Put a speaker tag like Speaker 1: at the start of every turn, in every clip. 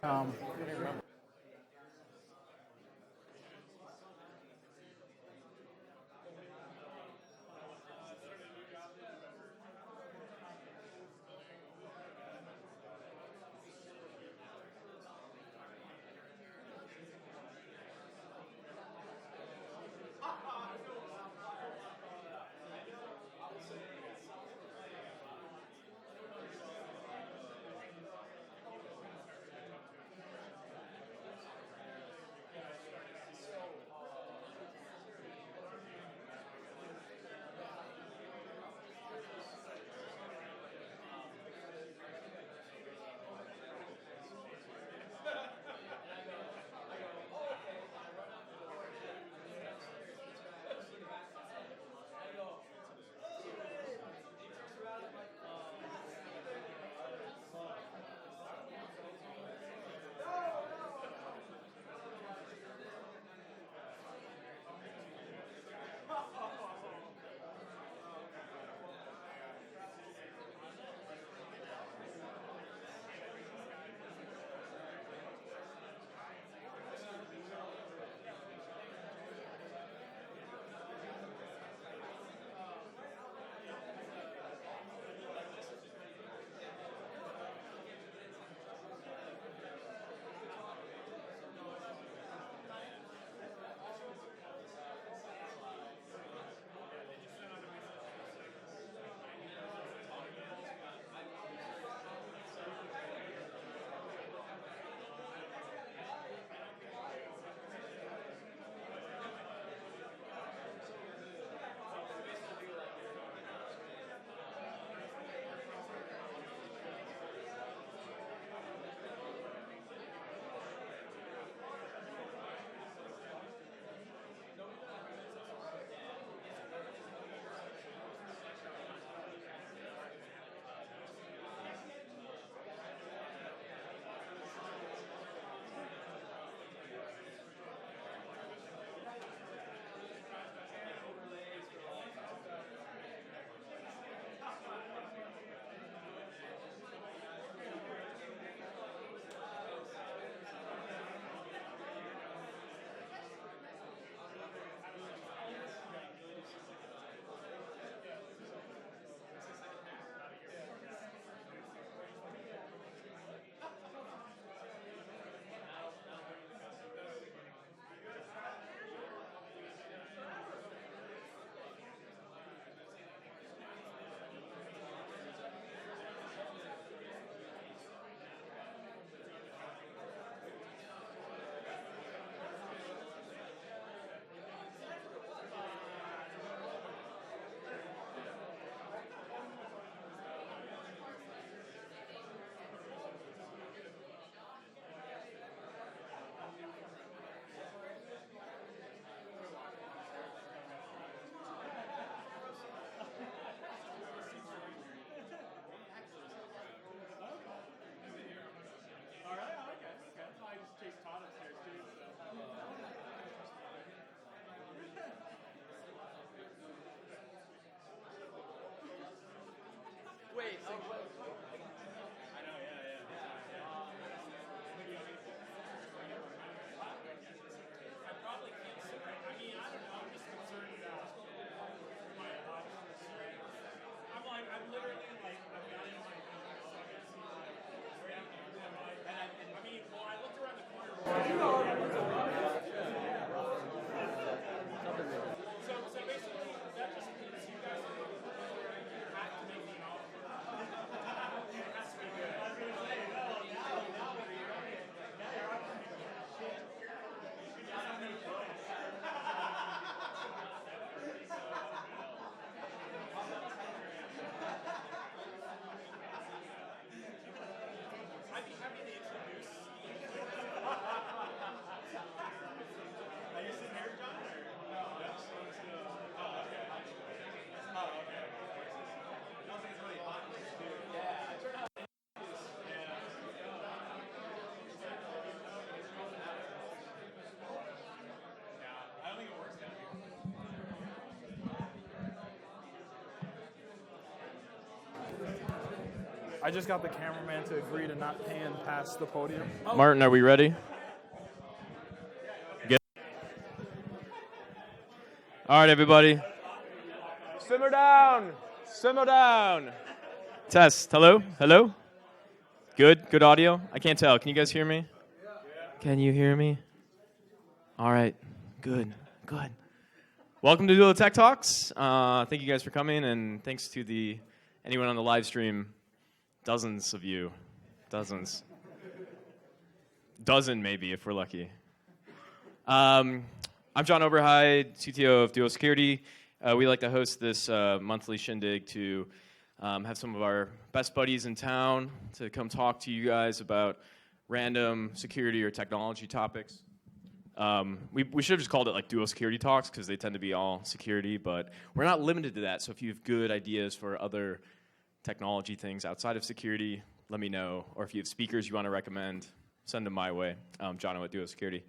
Speaker 1: Um, I just got the cameraman to agree to not pan past the podium.
Speaker 2: Martin, are we ready? Good. All right, everybody. Simmer down. Simmer down. Test. Hello? Hello? Good? Good audio? I can't tell. Can you guys hear me? Can you hear me? All right. Good. Good. Welcome to Duo Tech Talks. Thank you guys for coming, and thanks to anyone on the live stream. Dozens of you. Dozens. Dozen, maybe, if we're lucky. I'm John Oberheide, CTO of Duo Security. We like to host this monthly shindig to have some of our best buddies in town to come talk to you guys about random security or technology topics. We should have just called it like Duo Security Talks because they tend to be all security, but we're not limited to that. So if you have good ideas for other technology things outside of security, let me know. Or if you have speakers you want to recommend, send them my way. Jono at Duo Security.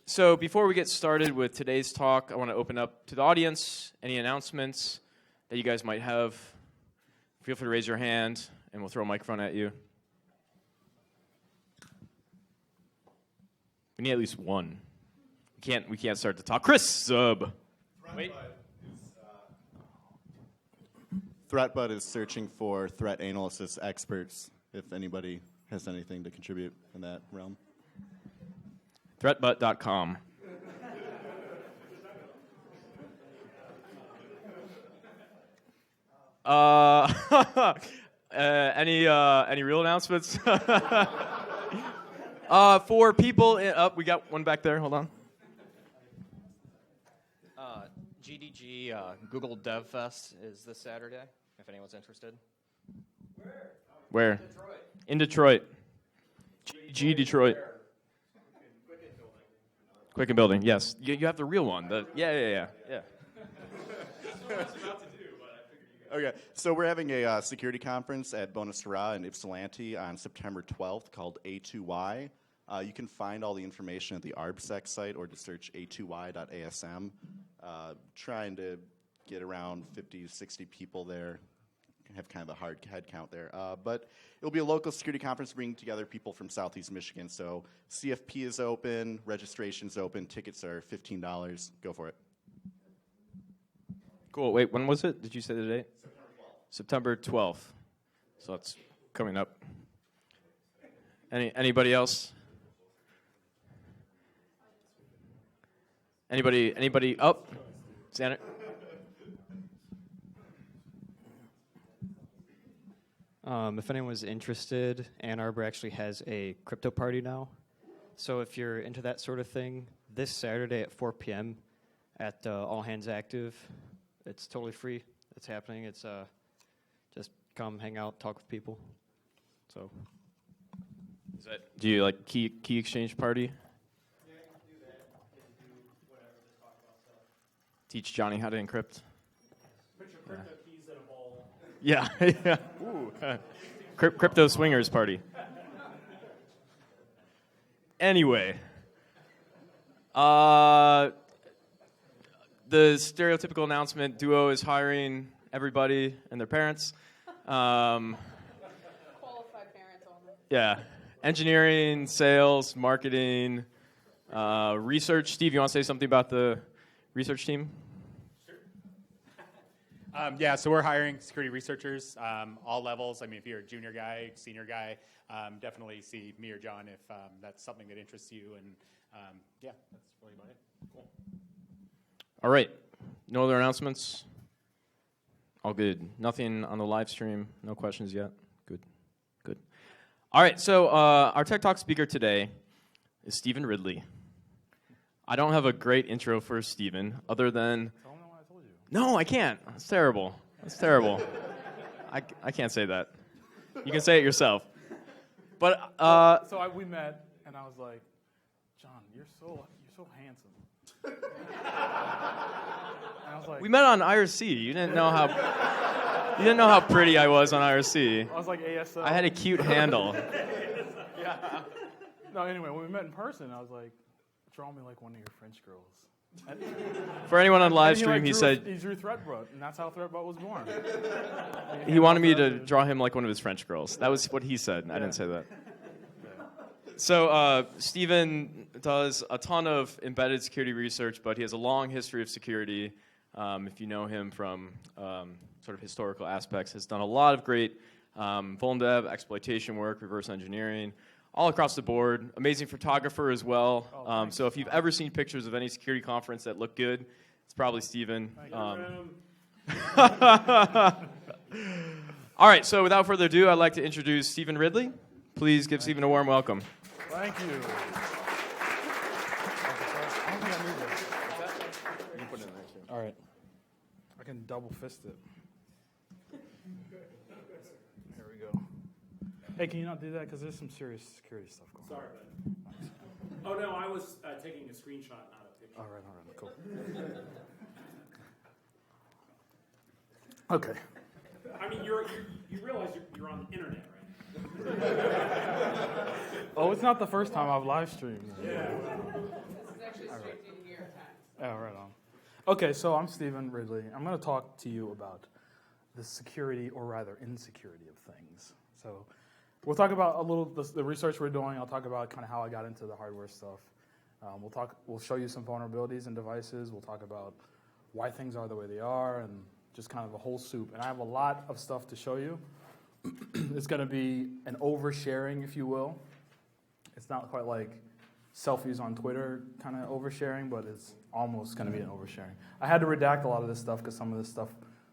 Speaker 2: So before we get started with today's talk, I want to open up to the audience. Any announcements that you guys might have? Feel free to raise your hand, and we'll throw a microphone at you. We need at least one. We can't start to talk. Chris Zub. Wait.
Speaker 3: ThreatBud is searching for threat analysis experts, if anybody has anything to contribute in that realm.
Speaker 2: Threatbud.com. Any real announcements? For people, we got one back there. Hold on.
Speaker 4: GDG Google Dev Fest is this Saturday, if anyone's interested.
Speaker 2: Where? In Detroit. GDG Detroit. Quicken Building, yes. You have the real one. Yeah.
Speaker 3: Okay, so we're having a security conference at Bona Sera in Ypsilanti on September 12th called A2Y. You can find all the information at the ARBSec site or just search a2y.asm. Trying to get around 50 to 60 people there. Have kind of a hard head count there. But it'll be a local security conference bringing together people from Southeast Michigan. So CFP is open, registration's open, tickets are $15. Go for it.
Speaker 2: Cool. Wait, when was it? Did you say the date? September 12th. So that's coming up. Anybody else? Anybody up? Xander?
Speaker 4: If anyone's interested, Ann Arbor actually has a crypto party now. So if you're into that sort of thing, this Saturday at 4 p.m. at All Hands Active, it's totally free. It's happening. It's just come hang out, talk with people. So,
Speaker 2: do you like key exchange party?
Speaker 1: Yeah, you can do that. You can do whatever, just talk about stuff.
Speaker 2: Teach Johnny how to encrypt.
Speaker 1: Put your crypto keys in a bowl.
Speaker 2: Yeah. Ooh. Crypto swingers party. Anyway, the stereotypical announcement: Duo is hiring everybody and their parents.
Speaker 5: Qualified parents only.
Speaker 2: Yeah, engineering, sales, marketing, research. Steve, you want to say something about the research team?
Speaker 6: So we're hiring security researchers, all levels. I mean, if you're a junior guy, senior guy, definitely see me or John if that's something that interests you. And that's really about it. Cool.
Speaker 2: All right. No other announcements? All good. Nothing on the live stream. No questions yet. Good. All right. So our Tech Talk speaker today is Stephen Ridley. I don't have a great intro for Stephen other than... No, I can't. That's terrible. I can't say that. You can say it yourself. But
Speaker 1: We met, and I was like, John, you're so handsome. And I was like,
Speaker 2: we met on IRC. You didn't know how pretty I was on IRC.
Speaker 1: I was like ASL.
Speaker 2: I had a cute handle.
Speaker 1: Yeah. No, anyway, when we met in person, I was like, draw me like one of your French girls.
Speaker 2: For anyone on live
Speaker 1: And
Speaker 2: stream, he said
Speaker 1: he drew Threatbot, and that's how Threatbot was born.
Speaker 2: he wanted me to draw him like one of his French girls. That was what he said. I didn't say that. So Stephen does a ton of embedded security research, but he has a long history of security. If you know him from sort of historical aspects, has done a lot of great vuln dev, exploitation work, reverse engineering, all across the board. Amazing photographer as well. So if you've ever seen pictures of any security conference that look good, it's probably Stephen. All right, so without further ado, I'd like to introduce Stephen Ridley. Please give Stephen a warm welcome.
Speaker 1: Thank you. I don't think I need this.
Speaker 2: You put it in there too.
Speaker 1: All right. I can double fist it. Here we go. Hey, can you not do that? Because there's some serious security stuff going on.
Speaker 7: Sorry, bud. Oh, no, I was taking a screenshot, not a picture.
Speaker 1: All right, cool. Okay.
Speaker 7: I mean, you realize you're on the internet, right?
Speaker 1: Oh, it's not the first time I've live streamed.
Speaker 5: This is actually straight to the New York Times.
Speaker 1: Oh, right on. Okay, so I'm Stephen Ridley. I'm going to talk to you about the security, or rather insecurity of things. So we'll talk about a little the research we're doing. I'll talk about kind of how I got into the hardware stuff. We'll show you some vulnerabilities in devices. We'll talk about why things are the way they are, and just kind of a whole soup. And I have a lot of stuff to show you. It's going to be an oversharing, if you will. It's not quite like selfies on Twitter kind of oversharing, but it's almost going to be an oversharing. I had to redact a lot of this stuff because some of this stuff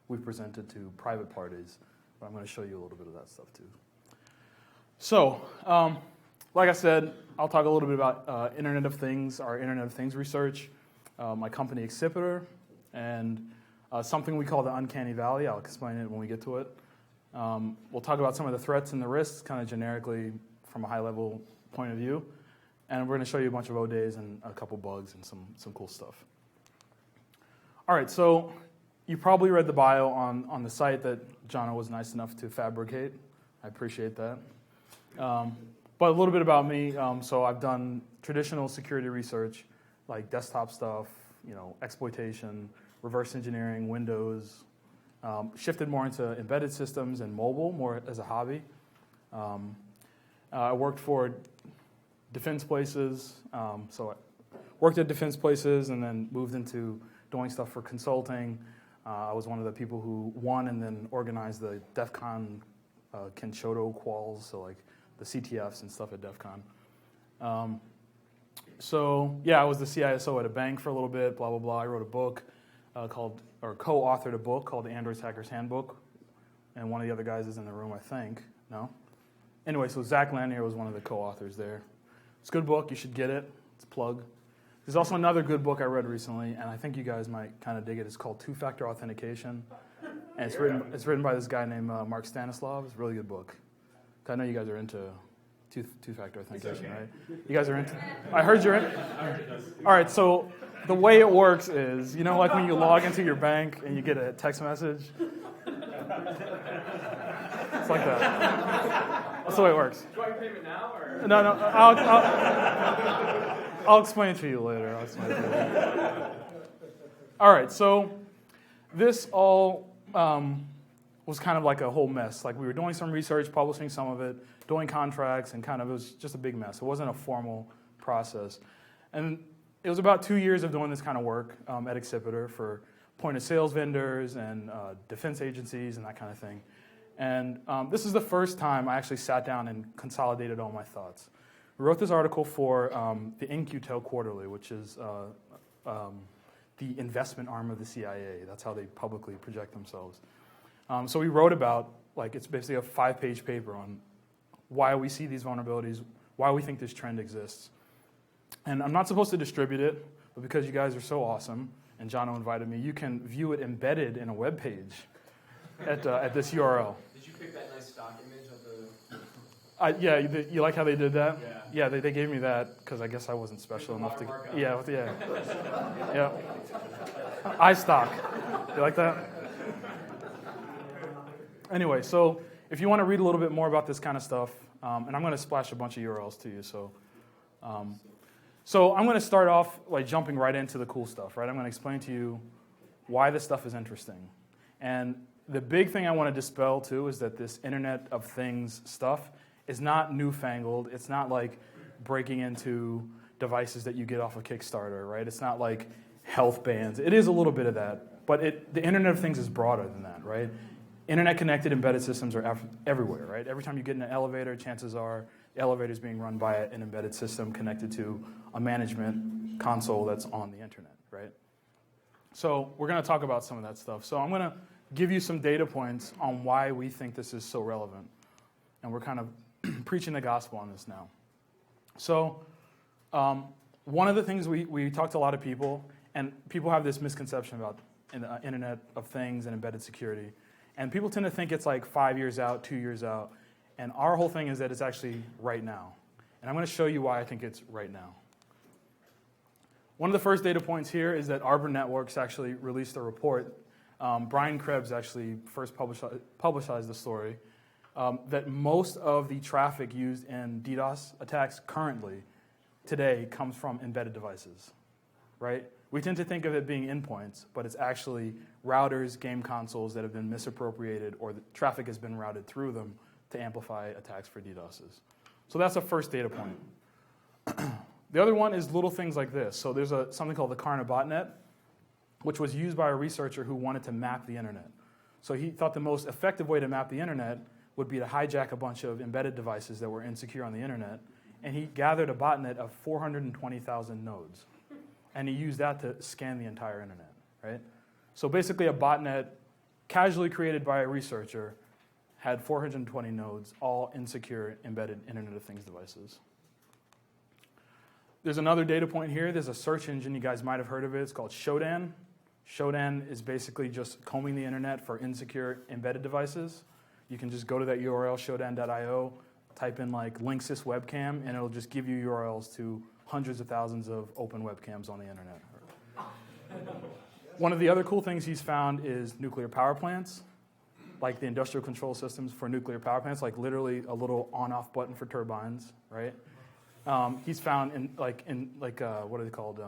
Speaker 1: we presented to private parties, but I'm going to show you a little bit of that stuff too. So, like I said, I'll talk a little bit about Internet of Things, our Internet of Things research, my company Excipitor, and something we call the Uncanny Valley. I'll explain it when we get to it. We'll talk about some of the threats and the risks, kind of generically from a high-level point of view. And we're going to show you a bunch of O-Days and a couple bugs and some cool stuff. All right, so you probably read the bio on the site that Jono was nice enough to fabricate. I appreciate that. But a little bit about me. So I've done traditional security research, like desktop stuff, exploitation, reverse engineering, Windows. Shifted more into embedded systems and mobile, more as a hobby. I worked for defense places. So I worked at defense places and then moved into doing stuff for consulting. I was one of the people who won and then organized the DEF CON Kenshoto quals, so like the CTFs and stuff at DEF CON. I was the CISO at a bank for a little bit, blah, blah, blah. I wrote a book co-authored a book called The Android Hacker's Handbook, and one of the other guys is in the room, I think. No? Anyway, so Zach Lanier was one of the co-authors there. It's a good book. You should get it. It's a plug. There's also another good book I read recently, and I think you guys might kind of dig it. It's called Two-Factor Authentication, and it's written by this guy named Mark Stanislav. It's a really good book. I know you guys are into two-factor authentication, right? You guys are into. I heard you're in. All right, so the way it works is, like when you log into your bank and you get a text message. It's like that. That's the way it works.
Speaker 2: Do I payment now or?
Speaker 1: No. I'll explain it to you later. All right, so this all was kind of like a whole mess. Like we were doing some research, publishing some of it, doing contracts, and it was just a big mess. It wasn't a formal process. And it was about 2 years of doing this kind of work at Excipitor for point-of-sales vendors and defense agencies and that kind of thing. And this is the first time I actually sat down and consolidated all my thoughts. We wrote this article for the In-Q-Tel Quarterly, which is the investment arm of the CIA. That's how they publicly project themselves. So we wrote about, it's basically a 5-page paper on why we see these vulnerabilities, why we think this trend exists. And I'm not supposed to distribute it, but because you guys are so awesome, and Jono invited me, you can view it embedded in a web page at this URL.
Speaker 2: Did you pick that nice stock image of the?
Speaker 1: Yeah, you like how they did that?
Speaker 2: Yeah.
Speaker 1: Yeah, they gave me that because I guess I wasn't special enough to. Yeah. iStock. You like that? Anyway, so if you want to read a little bit more about this kind of stuff, and I'm going to splash a bunch of URLs to you. So I'm going to start off like jumping right into the cool stuff, right? I'm going to explain to you why this stuff is interesting. And the big thing I want to dispel too is that this Internet of Things stuff is not newfangled. It's not like breaking into devices that you get off of Kickstarter, right? It's not like health bands. It is a little bit of that, but the Internet of Things is broader than that, right? Internet-connected embedded systems are everywhere, right? Every time you get in an elevator, chances are the elevator is being run by an embedded system connected to a management console that's on the internet, right? So we're going to talk about some of that stuff. So I'm going to give you some data points on why we think this is so relevant. And we're kind of preaching the gospel on this now. So one of the things we talked to a lot of people, and people have this misconception about Internet of Things and embedded security. And people tend to think it's like 5 years out, 2 years out. And our whole thing is that it's actually right now. And I'm going to show you why I think it's right now. One of the first data points here is that Arbor Networks actually released a report. Brian Krebs actually first publicized the story that most of the traffic used in DDoS attacks currently, today, comes from embedded devices, right? We tend to think of it being endpoints, but it's actually routers, game consoles that have been misappropriated, or the traffic has been routed through them to amplify attacks for DDoSes. So that's a first data point. The other one is little things like this. So there's something called the Karna botnet, which was used by a researcher who wanted to map the internet. So he thought the most effective way to map the internet would be to hijack a bunch of embedded devices that were insecure on the internet, and he gathered a botnet of 420,000 nodes. And he used that to scan the entire internet, right? So basically a botnet casually created by a researcher had 420 nodes, all insecure embedded Internet of Things devices. There's another data point here. There's a search engine. You guys might have heard of it. It's called Shodan. Shodan is basically just combing the internet for insecure embedded devices. You can just go to that URL, shodan.io, type in like Linksys webcam, and it'll just give you URLs to hundreds of thousands of open webcams on the internet. One of the other cool things he's found is nuclear power plants, like the industrial control systems for nuclear power plants, like literally a little on-off button for turbines, right? He's found in what are they called?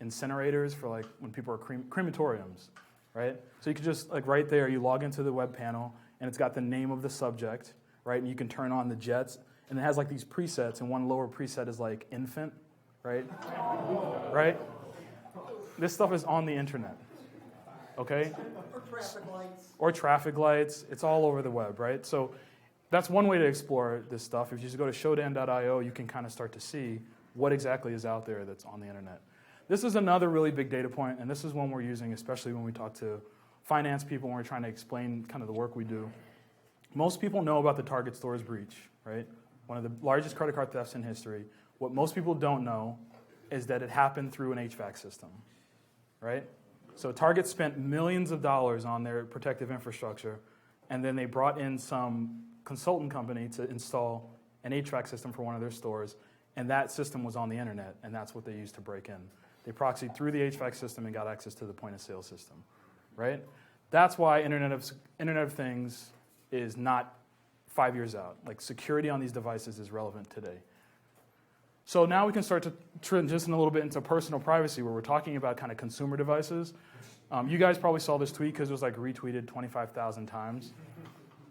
Speaker 1: Incinerators for like when people are crematoriums, right? So you can just like right there, you log into the web panel, and it's got the name of the subject, right? And you can turn on the jets, and it has like these presets, and one lower preset is like infant, right? Right? This stuff is on the internet, okay?
Speaker 8: Or traffic lights.
Speaker 1: Or traffic lights. It's all over the web, right? So that's one way to explore this stuff. If you just go to shodan.io, you can kind of start to see what exactly is out there that's on the internet. This is another really big data point, and this is one we're using, especially when we talk to finance people when we're trying to explain kind of the work we do. Most people know about the Target stores breach, right? One of the largest credit card thefts in history. What most people don't know is that it happened through an HVAC system, right? So Target spent millions of dollars on their protective infrastructure, and then they brought in some consultant company to install an HVAC system for one of their stores, and that system was on the internet, and that's what they used to break in. They proxied through the HVAC system and got access to the point-of-sale system, right? That's why Internet of Things is not 5 years out. Like security on these devices is relevant today. So now we can start to transition a little bit into personal privacy, where we're talking about kind of consumer devices. You guys probably saw this tweet because it was like retweeted 25,000 times.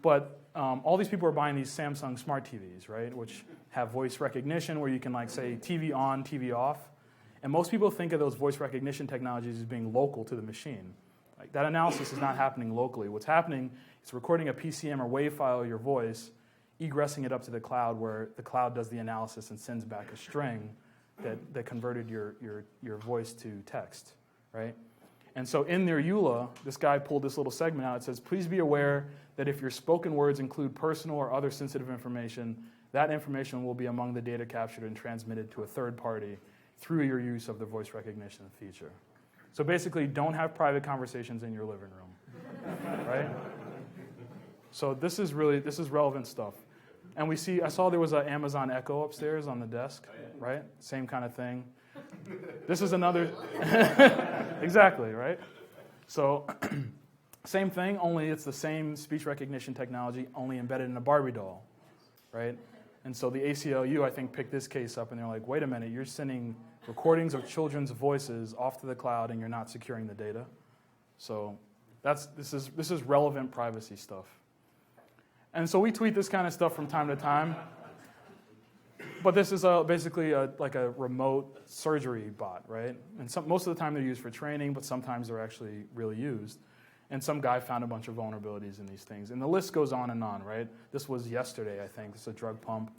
Speaker 1: But all these people are buying these Samsung smart TVs, right, which have voice recognition where you can like say TV on, TV off. And most people think of those voice recognition technologies as being local to the machine. Like that analysis is not happening locally. What's happening is recording a PCM or WAV file of your voice, egressing it up to the cloud, where the cloud does the analysis and sends back a string that converted your voice to text, right? And so in their EULA, this guy pulled this little segment out. It says, please be aware that if your spoken words include personal or other sensitive information, that information will be among the data captured and transmitted to a third party through your use of the voice recognition feature. So basically, don't have private conversations in your living room, right? So this is relevant stuff. And I saw there was an Amazon Echo upstairs on the desk, right? Same kind of thing. This is another, exactly, right? So same thing, only it's the same speech recognition technology, only embedded in a Barbie doll, right? And so the ACLU, I think, picked this case up, and they're like, wait a minute, you're sending recordings of children's voices off to the cloud, and you're not securing the data. So this is relevant privacy stuff. And so we tweet this kind of stuff from time to time. But this is basically like a remote surgery bot, right? And most of the time they're used for training, but sometimes they're actually really used. And some guy found a bunch of vulnerabilities in these things. And the list goes on, right? This was yesterday, I think. This is a drug pump.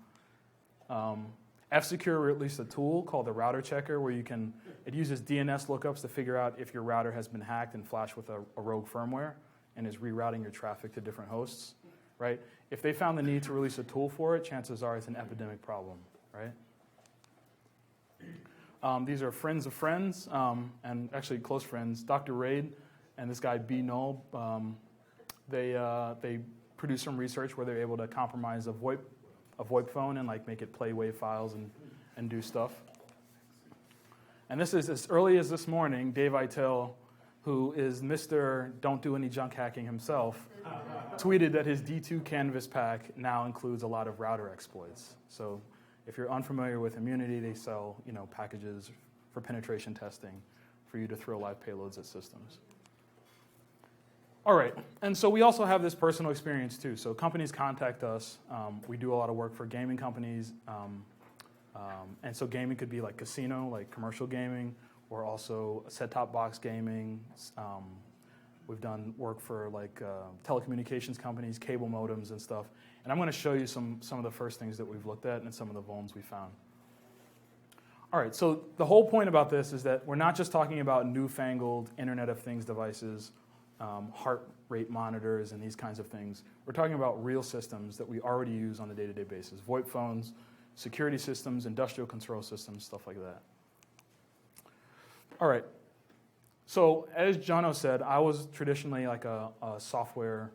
Speaker 1: F-Secure released a tool called the Router Checker where it uses DNS lookups to figure out if your router has been hacked and flashed with a rogue firmware and is rerouting your traffic to different hosts, right? If they found the need to release a tool for it, chances are it's an epidemic problem, right? These are friends of friends, and actually close friends. Dr. Raid and this guy B. Null, they produced some research where they're able to compromise a VoIP phone and like make it play WAV files and do stuff. And this is as early as this morning, Dave Eitel, who is Mr. Don't Do Any Junk Hacking himself, tweeted that his D2 Canvas pack now includes a lot of router exploits. So if you're unfamiliar with Immunity, they sell packages for penetration testing for you to throw live payloads at systems. All right, and so we also have this personal experience too. So companies contact us. We do a lot of work for gaming companies. And so gaming could be like casino, like commercial gaming, or also set-top box gaming. We've done work for like telecommunications companies, cable modems and stuff. And I'm going to show you some of the first things that we've looked at and some of the vulns we found. All right, so the whole point about this is that we're not just talking about newfangled Internet of Things devices, heart rate monitors and these kinds of things. We're talking about real systems that we already use on a day-to-day basis. VoIP phones, security systems, industrial control systems, stuff like that. All right. So as Jono said, I was traditionally like a software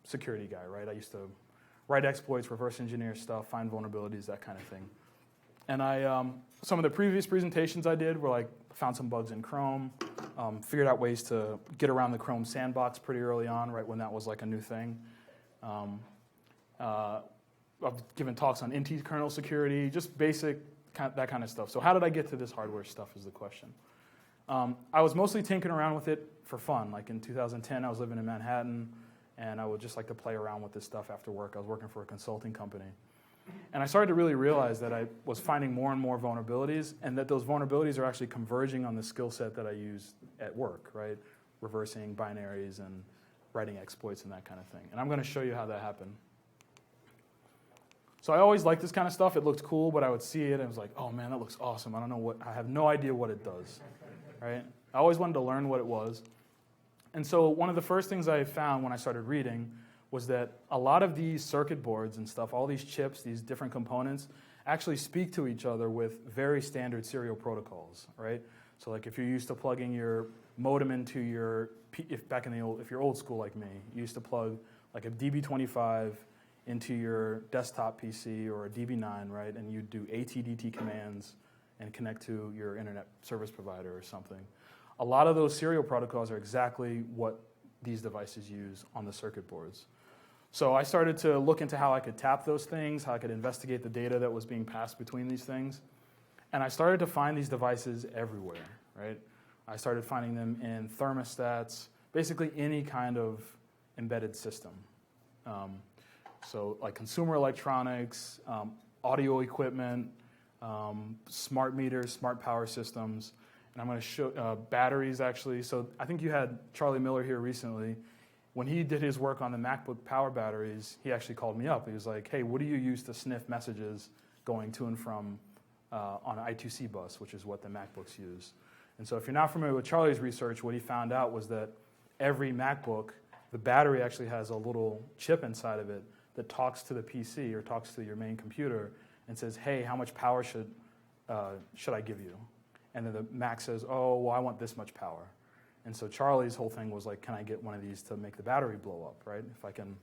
Speaker 1: security guy, right? I used to write exploits, reverse engineer stuff, find vulnerabilities, that kind of thing. And some of the previous presentations I did were like, found some bugs in Chrome, figured out ways to get around the Chrome sandbox pretty early on, right when that was like a new thing. I've given talks on NT kernel security, just basic, that kind of stuff. So how did I get to this hardware stuff is the question. I was mostly tinkering around with it for fun. Like in 2010, I was living in Manhattan, and I would just like to play around with this stuff after work. I was working for a consulting company. And I started to really realize that I was finding more and more vulnerabilities, and that those vulnerabilities are actually converging on the skill set that I use at work, right? Reversing binaries and writing exploits and that kind of thing. And I'm going to show you how that happened. So I always liked this kind of stuff. It looked cool, but I would see it and I was like, oh man, that looks awesome. I have no idea what it does, right? I always wanted to learn what it was. And so one of the first things I found when I started reading was that a lot of these circuit boards and stuff, all these chips, these different components, actually speak to each other with very standard serial protocols, right? So like if you're used to plugging your modem into your, if you're old school like me, you used to plug like a DB25 into your desktop PC or a DB9, right? And you do AT/DT commands and connect to your internet service provider or something. A lot of those serial protocols are exactly what these devices use on the circuit boards. So I started to look into how I could tap those things, how I could investigate the data that was being passed between these things. And I started to find these devices everywhere, right? I started finding them in thermostats, basically any kind of embedded system. So like consumer electronics, audio equipment, smart meters, smart power systems. And I'm going to show batteries, actually. So I think you had Charlie Miller here recently. When he did his work on the MacBook power batteries, he actually called me up. He was like, hey, what do you use to sniff messages going to and from on an I2C bus, which is what the MacBooks use. And so if you're not familiar with Charlie's research, what he found out was that every MacBook, the battery actually has a little chip inside of it that talks to the PC or talks to your main computer and says, hey, how much power should I give you? And then the Mac says, oh, well, I want this much power. And so Charlie's whole thing was like, can I get one of these to make the battery blow up, right? If I can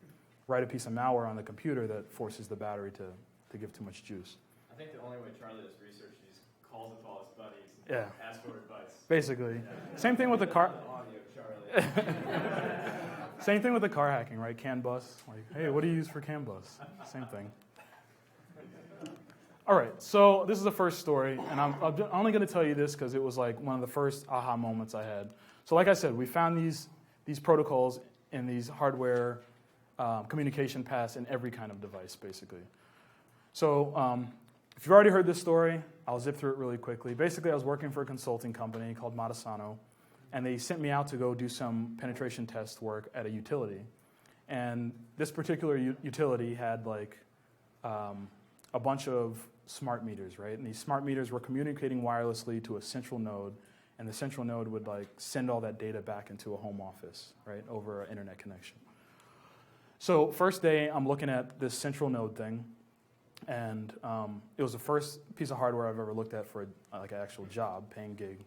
Speaker 1: write a piece of malware on the computer that forces the battery to give too much juice.
Speaker 2: I think the only way Charlie does research is calls up all his buddies and
Speaker 1: Yeah.
Speaker 2: asks for advice.
Speaker 1: Basically.
Speaker 2: Yeah.
Speaker 1: Same thing with the car.
Speaker 2: Audio, Charlie.
Speaker 1: Same thing with the car hacking, right? CAN bus. Like, hey, what do you use for CAN bus? Same thing. All right, so this is the first story, and I'm only going to tell you this because it was like one of the first aha moments I had. So like I said, we found these protocols in these hardware communication paths in every kind of device, basically. So if you've already heard this story, I'll zip through it really quickly. Basically, I was working for a consulting company called Matasano, and they sent me out to go do some penetration test work at a utility. And this particular utility had like a bunch of smart meters, right? And these smart meters were communicating wirelessly to a central node, and the central node would like send all that data back into a home office, right, over an internet connection. So first day, I'm looking at this central node thing, and it was the first piece of hardware I've ever looked at for like an actual job, paying gig.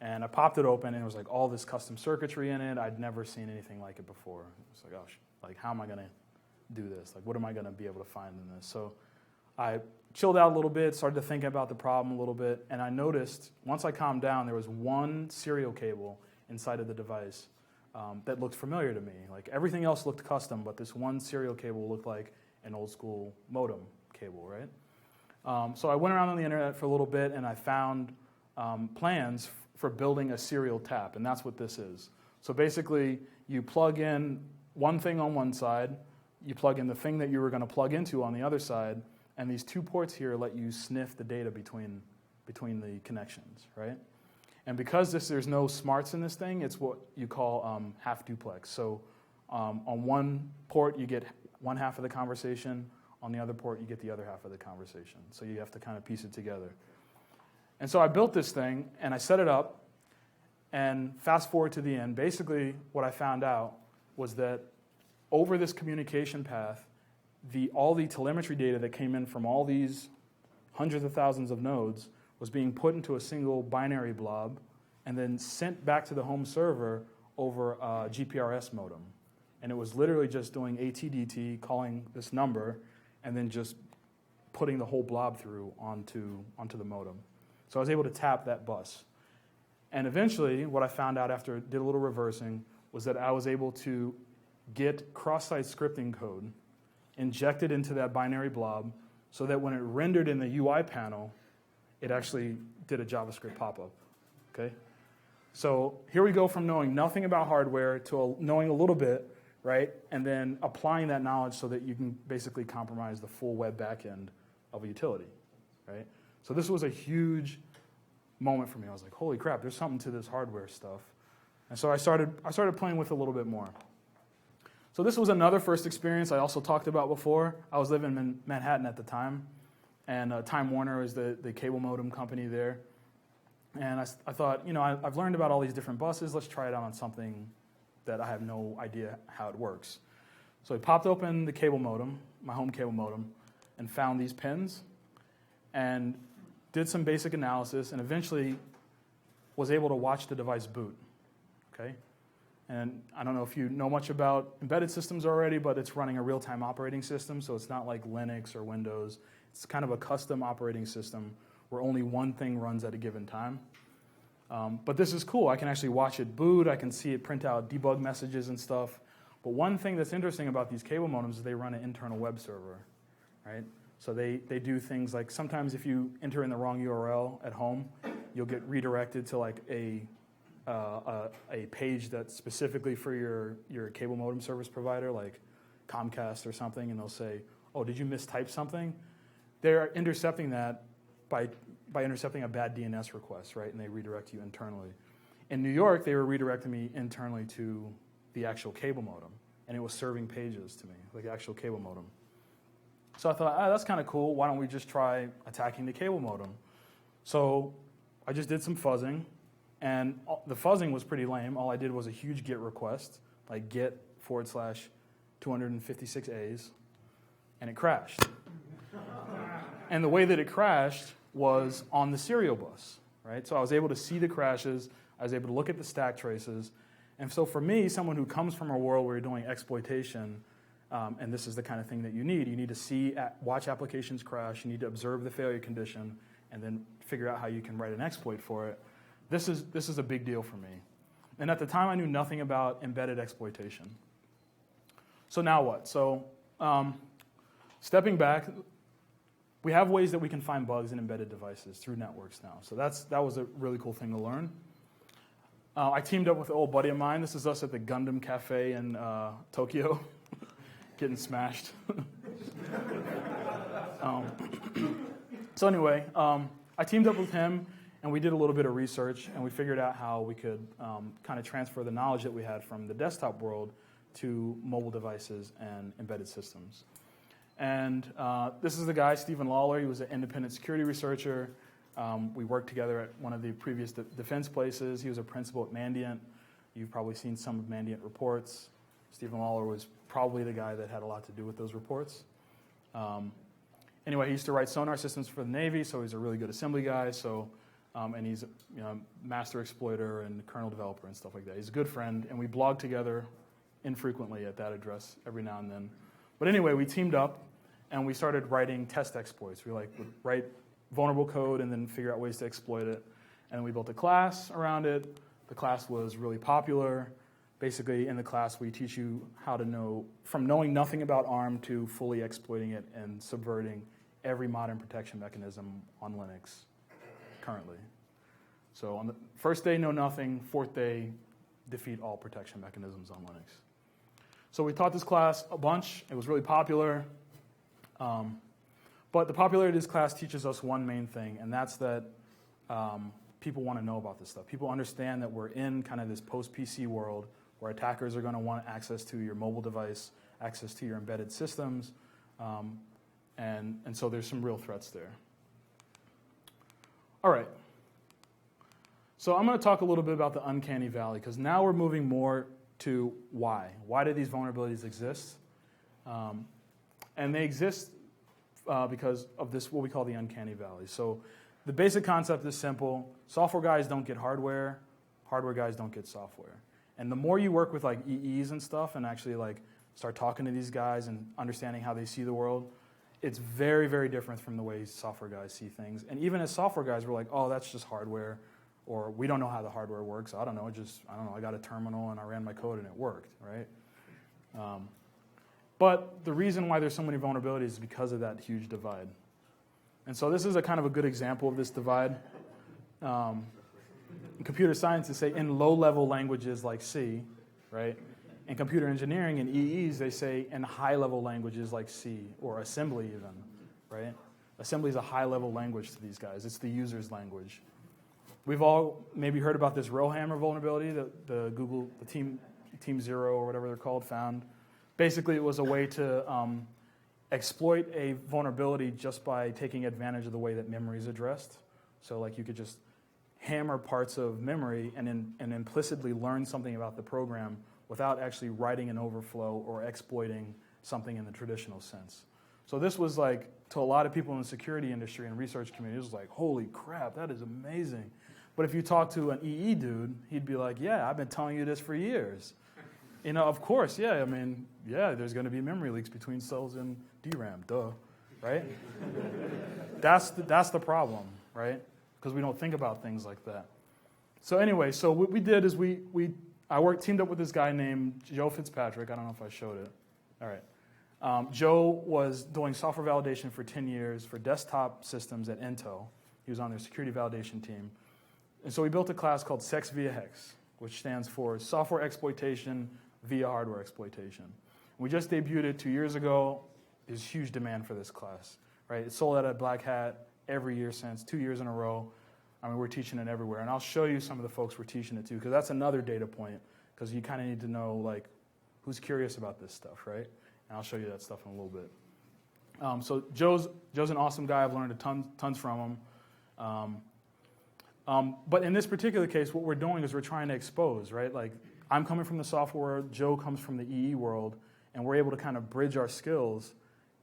Speaker 1: And I popped it open, and it was like all this custom circuitry in it. I'd never seen anything like it before. It's like, oh, like how am I going to do this? Like, what am I going to be able to find in this? So I chilled out a little bit, started to think about the problem a little bit, and I noticed, once I calmed down, there was one serial cable inside of the device that looked familiar to me. Like, everything else looked custom, but this one serial cable looked like an old school modem cable, right? So I went around on the internet for a little bit, and I found plans for building a serial tap, and that's what this is. So basically, you plug in one thing on one side, you plug in the thing that you were going to plug into on the other side, and these two ports here let you sniff the data between the connections, right? And because there's no smarts in this thing, it's what you call half duplex. So on one port, you get one half of the conversation. On the other port, you get the other half of the conversation. So you have to kind of piece it together. And so I built this thing, and I set it up, and fast forward to the end. Basically, what I found out was that over this communication path, all the telemetry data that came in from all these hundreds of thousands of nodes was being put into a single binary blob and then sent back to the home server over a GPRS modem. And it was literally just doing ATDT, calling this number, and then just putting the whole blob through onto the modem. So I was able to tap that bus. And eventually, what I found out after I did a little reversing was that I was able to get cross-site scripting code injected into that binary blob so that when it rendered in the UI panel, it actually did a JavaScript pop-up, okay? So here we go from knowing nothing about hardware to knowing a little bit, right? And then applying that knowledge so that you can basically compromise the full web backend of a utility, right? So this was a huge moment for me. I was like, holy crap, there's something to this hardware stuff. And so I started playing with it a little bit more. So this was another first experience I also talked about before. I was living in Manhattan at the time, and Time Warner is the cable modem company there. And I thought, I've learned about all these different buses. Let's try it out on something that I have no idea how it works. So I popped open the cable modem, my home cable modem, and found these pins, and did some basic analysis, and eventually was able to watch the device boot, okay? And I don't know if you know much about embedded systems already, but it's running a real-time operating system, so it's not like Linux or Windows. It's kind of a custom operating system where only one thing runs at a given time. But this is cool. I can actually watch it boot. I can see it print out debug messages and stuff. But one thing that's interesting about these cable modems is they run an internal web server, right? So they do things like sometimes if you enter in the wrong URL at home, you'll get redirected to like a page that's specifically for your cable modem service provider, like Comcast or something, and they'll say, oh, did you mistype something? They're intercepting that by intercepting a bad DNS request, right? And they redirect you internally. In New York, they were redirecting me internally to the actual cable modem, and it was serving pages to me, like the actual cable modem. So I thought, that's kind of cool. Why don't we just try attacking the cable modem? So I just did some fuzzing, and the fuzzing was pretty lame. All I did was a huge GET request, like get /256 A's, and it crashed. And the way that it crashed was on the serial bus, right? So I was able to see the crashes. I was able to look at the stack traces. And so for me, someone who comes from a world where you're doing exploitation, and this is the kind of thing that you need to watch applications crash, you need to observe the failure condition, and then figure out how you can write an exploit for it. This is a big deal for me. And at the time, I knew nothing about embedded exploitation. So now what? So stepping back, we have ways that we can find bugs in embedded devices through networks now. So that was a really cool thing to learn. I teamed up with an old buddy of mine. This is us at the Gundam Cafe in Tokyo, getting smashed. So anyway, I teamed up with him, and we did a little bit of research, and we figured out how we could kind of transfer the knowledge that we had from the desktop world to mobile devices and embedded systems. And this is the guy, Stephen Lawler. He was an independent security researcher. We worked together at one of the previous defense places. He was a principal at Mandiant. You've probably seen some of Mandiant reports. Stephen Lawler was probably the guy that had a lot to do with those reports. Anyway, he used to write sonar systems for the Navy, so he's a really good assembly guy. So, and he's a master exploiter and kernel developer and stuff like that. He's a good friend, and we blog together infrequently at that address every now and then. But anyway, we teamed up, and we started writing test exploits. We would write vulnerable code and then figure out ways to exploit it. And we built a class around it. The class was really popular. Basically, in the class, we teach you how to know, from knowing nothing about ARM to fully exploiting it and subverting every modern protection mechanism on Linux currently. So on the first day, know nothing. Fourth day, defeat all protection mechanisms on Linux. So we taught this class a bunch. It was really popular. But the popularity of this class teaches us one main thing, and that's that people want to know about this stuff. People understand that we're in kind of this post-PC world where attackers are going to want access to your mobile device, access to your embedded systems, and so there's some real threats there. All right. So I'm going to talk a little bit about the uncanny valley, because now we're moving more to why. Why do these vulnerabilities exist? And they exist because of this, what we call the uncanny valley. So the basic concept is simple. Software guys don't get hardware. Hardware guys don't get software. And the more you work with like EEs and stuff and actually like start talking to these guys and understanding how they see the world, it's very, very different from the way software guys see things. And even as software guys, we're like, oh, that's just hardware. Or we don't know how the hardware works. I don't know, I got a terminal and I ran my code and it worked, right? But the reason why there's so many vulnerabilities is because of that huge divide. And so this is a kind of a good example of this divide. In computer science, they say in low-level languages like C, right? In computer engineering and EEs, they say in high-level languages like C or assembly even, right? Assembly is a high-level language to these guys. It's the user's language. We've all maybe heard about this Rowhammer vulnerability that the Google, the Team Zero or whatever they're called, found. Basically, it was a way to exploit a vulnerability just by taking advantage of the way that memory is addressed. So like you could just hammer parts of memory and implicitly learn something about the program without actually writing an overflow or exploiting something in the traditional sense. So this was like, to a lot of people in the security industry and research community, it was like, holy crap, that is amazing. But if you talk to an EE dude, he'd be like, yeah, I've been telling you this for years. Of course, yeah, there's going to be memory leaks between cells and DRAM, duh, right? That's the problem, right? Because we don't think about things like that. So anyway, so what we did is I teamed up with this guy named Joe Fitzpatrick. I don't know if I showed it. All right. Joe was doing software validation for 10 years for desktop systems at Intel. He was on their security validation team. And so we built a class called SEX via Hex, which stands for Software Exploitation via Hardware Exploitation. We just debuted it 2 years ago. There's huge demand for this class, right? It's sold out at Black Hat every year since, 2 years in a row. I mean, we're teaching it everywhere. And I'll show you some of the folks we're teaching it to, because that's another data point, because you kind of need to know, like, who's curious about this stuff, right? And I'll show you that stuff in a little bit. So Joe's an awesome guy. I've learned tons from him. But in this particular case, what we're doing is we're trying to expose, right? Like, I'm coming from the software world, Joe comes from the EE world, and we're able to kind of bridge our skills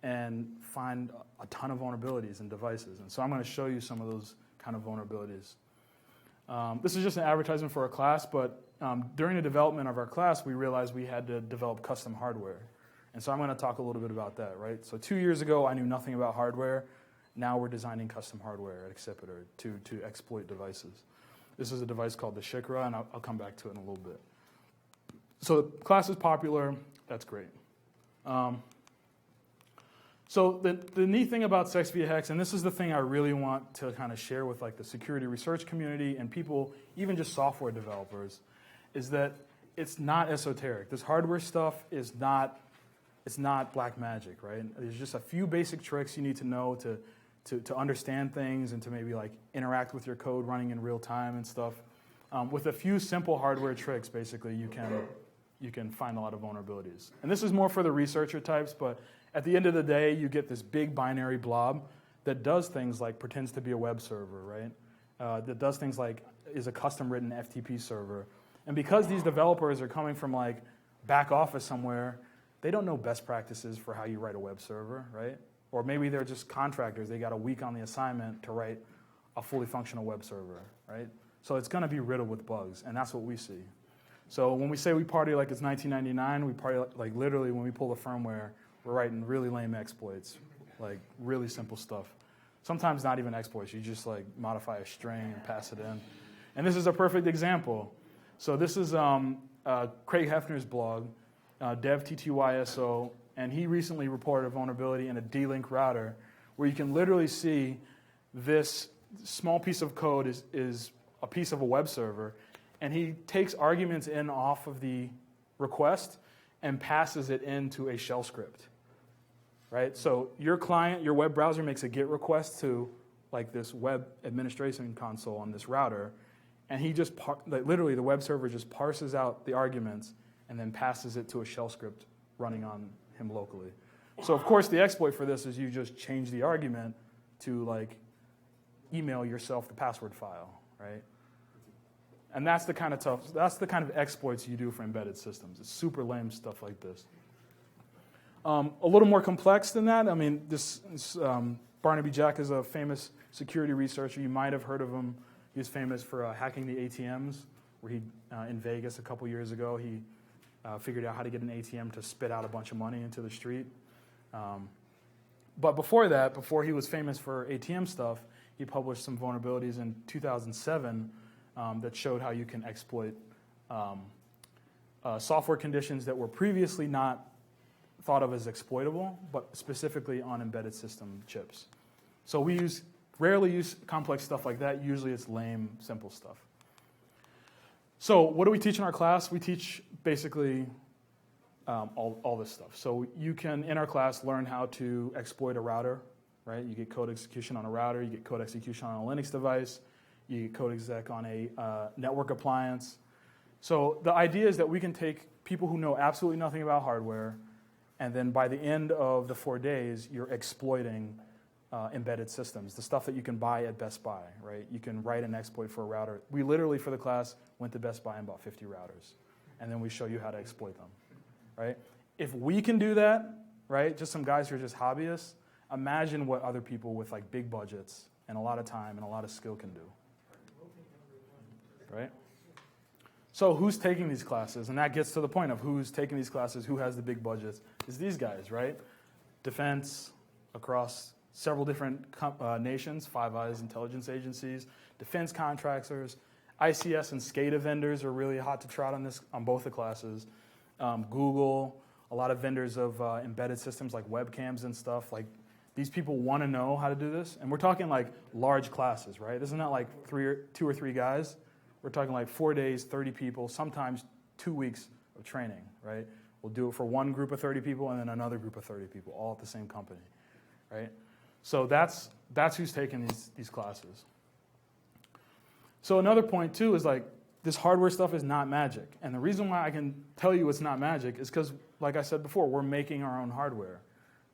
Speaker 1: and find a ton of vulnerabilities in devices. And so I'm going to show you some of those kind of vulnerabilities. This is just an advertisement for our class, but during the development of our class, we realized we had to develop custom hardware. And so I'm going to talk a little bit about that, right? So 2 years ago, I knew nothing about hardware. Now we're designing custom hardware at Accipitor to exploit devices. This is a device called the Shikra, and I'll come back to it in a little bit. So the class is popular. That's great. So the neat thing about Sex via Hex, and this is the thing I really want to kind of share with like the security research community and people, even just software developers, is that it's not esoteric. This hardware stuff is not, it's not black magic, right? There's just a few basic tricks you need to know to understand things and to maybe like interact with your code running in real time and stuff. With a few simple hardware tricks, basically, you can find a lot of vulnerabilities. And this is more for the researcher types, but at the end of the day, you get this big binary blob that does things like pretends to be a web server, right? That does things like is a custom-written FTP server. And because these developers are coming from like back office somewhere, they don't know best practices for how you write a web server, right? Or maybe they're just contractors. They got a week on the assignment to write a fully functional web server, right? So it's going to be riddled with bugs, and that's what we see. So when we say we party like it's 1999, we party like literally when we pull the firmware, we're writing really lame exploits, like really simple stuff. Sometimes not even exploits. You just like modify a string and pass it in. And this is a perfect example. So this is Craig Hefner's blog, DevTTYSO, and he recently reported a vulnerability in a D-Link router where you can literally see this small piece of code is a piece of a web server, and he takes arguments in off of the request and passes it into a shell script, right? So your client, your web browser makes a GET request to like this web administration console on this router, and he just, literally the web server just parses out the arguments and then passes it to a shell script running on him locally. So of course the exploit for this is you just change the argument to like email yourself the password file, right? And that's the kind of exploits you do for embedded systems. It's super lame stuff like this. A little more complex than that. I mean, Barnaby Jack is a famous security researcher. You might have heard of him. He was famous for hacking the ATMs, where he, in Vegas a couple years ago, he figured out how to get an ATM to spit out a bunch of money into the street. But before that, before he was famous for ATM stuff, he published some vulnerabilities in 2007 that showed how you can exploit software conditions that were previously not thought of as exploitable, but specifically on embedded system chips. So we rarely use complex stuff like that. Usually it's lame, simple stuff. So what do we teach in our class? We teach basically all this stuff. So you can, in our class, learn how to exploit a router, right? You get code execution on a router. You get code execution on a Linux device. You get code exec on a network appliance. So the idea is that we can take people who know absolutely nothing about hardware, and then by the end of the 4 days, you're exploiting embedded systems, the stuff that you can buy at Best Buy, right? You can write an exploit for a router. We literally, for the class, went to Best Buy and bought 50 routers, and then we show you how to exploit them, right? If we can do that, right, just some guys who are just hobbyists, imagine what other people with like big budgets and a lot of time and a lot of skill can do, right? So who's taking these classes? And that gets to the point of who's taking these classes, who has the big budgets. It's these guys, right? Defense across several different nations, Five Eyes intelligence agencies, defense contractors, ICS and SCADA vendors are really hot to trot on both the classes. Google, a lot of vendors of embedded systems like webcams and stuff. Like these people want to know how to do this, and we're talking like large classes, right? This is not like 2 or 3 guys. We're talking like 4 days, 30 people, sometimes 2 weeks of training, right? We'll do it for one group of 30 people and then another group of 30 people, all at the same company, right? So that's who's taking these classes. So another point too is like this hardware stuff is not magic. And the reason why I can tell you it's not magic is because, like I said before, we're making our own hardware,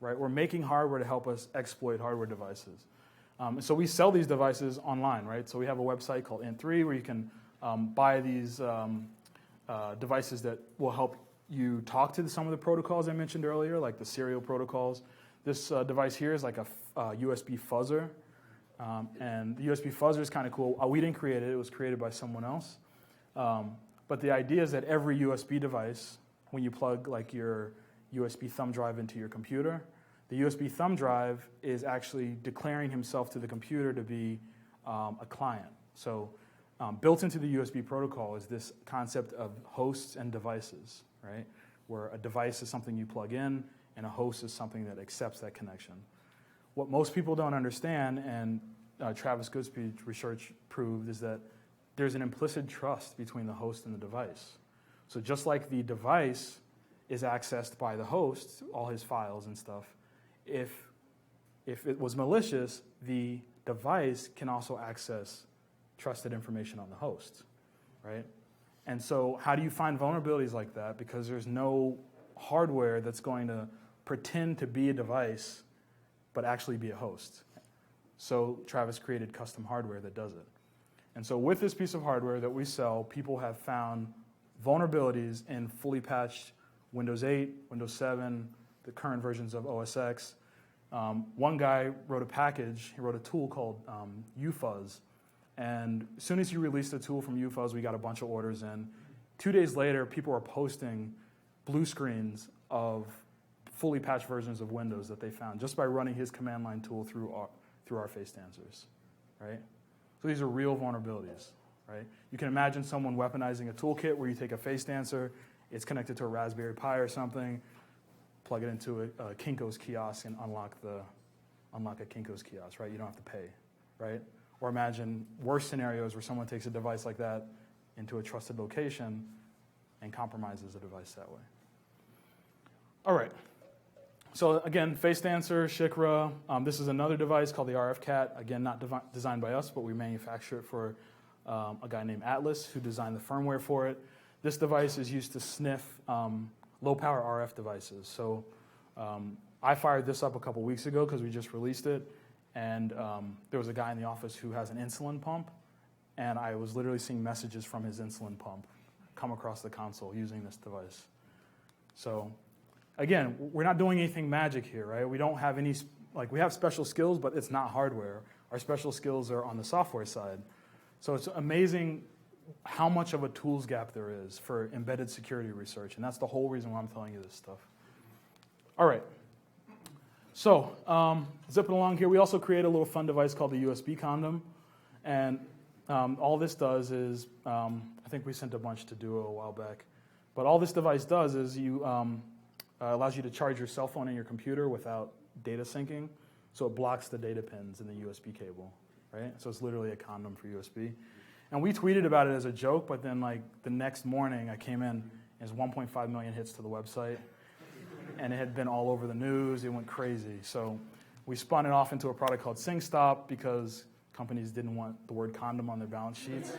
Speaker 1: right? We're making hardware to help us exploit hardware devices. So we sell these devices online, right? So we have a website called Int3 where you can buy these devices that will help you talk to some of the protocols I mentioned earlier, like the serial protocols. This device here is like a USB fuzzer. And the USB fuzzer is kind of cool. We didn't create it. It was created by someone else. But the idea is that every USB device, when you plug like your USB thumb drive into your computer, the USB thumb drive is actually declaring himself to the computer to be a client. So built into the USB protocol is this concept of hosts and devices, right? Where a device is something you plug in, and a host is something that accepts that connection. What most people don't understand, and Travis Goodspeed's research proved, is that there's an implicit trust between the host and the device. So just like the device is accessed by the host, all his files and stuff, if it was malicious, the device can also access trusted information on the host, right? And so how do you find vulnerabilities like that? Because there's no hardware that's going to pretend to be a device but actually be a host. So Travis created custom hardware that does it. And so with this piece of hardware that we sell, people have found vulnerabilities in fully patched Windows 8, Windows 7, the current versions of OS X. One guy wrote a package, he wrote a tool called UFuzz. And as soon as he released the tool from UFuzz, we got a bunch of orders in. 2 days later, people were posting blue screens of fully patched versions of Windows that they found just by running his command line tool through our face dancers, right? So these are real vulnerabilities, right? You can imagine someone weaponizing a toolkit where you take a face dancer, it's connected to a Raspberry Pi or something, plug it into a Kinko's kiosk and unlock a Kinko's kiosk, right? You don't have to pay, right? Or imagine worse scenarios where someone takes a device like that into a trusted location and compromises the device that way. All right. So again, Face Dancer, Shikra. This is another device called the RFCat. Again, not designed by us, but we manufacture it for a guy named Atlas who designed the firmware for it. This device is used to sniff low-power RF devices. So I fired this up a couple weeks ago because we just released it. And there was a guy in the office who has an insulin pump. And I was literally seeing messages from his insulin pump come across the console using this device. So again, we're not doing anything magic here, right? We don't have any, we have special skills, but it's not hardware. Our special skills are on the software side. So it's amazing how much of a tools gap there is for embedded security research, and that's the whole reason why I'm telling you this stuff. All right. So zipping along here, we also create a little fun device called the USB condom, and all this does is, I think we sent a bunch to Duo a while back, but all this device does is allows you to charge your cell phone and your computer without data syncing, so it blocks the data pins in the USB cable, right? So it's literally a condom for USB. And we tweeted about it as a joke, but then the next morning I came in, and there's 1.5 million hits to the website, and it had been all over the news. It went crazy. So we spun it off into a product called SingStop because companies didn't want the word condom on their balance sheets.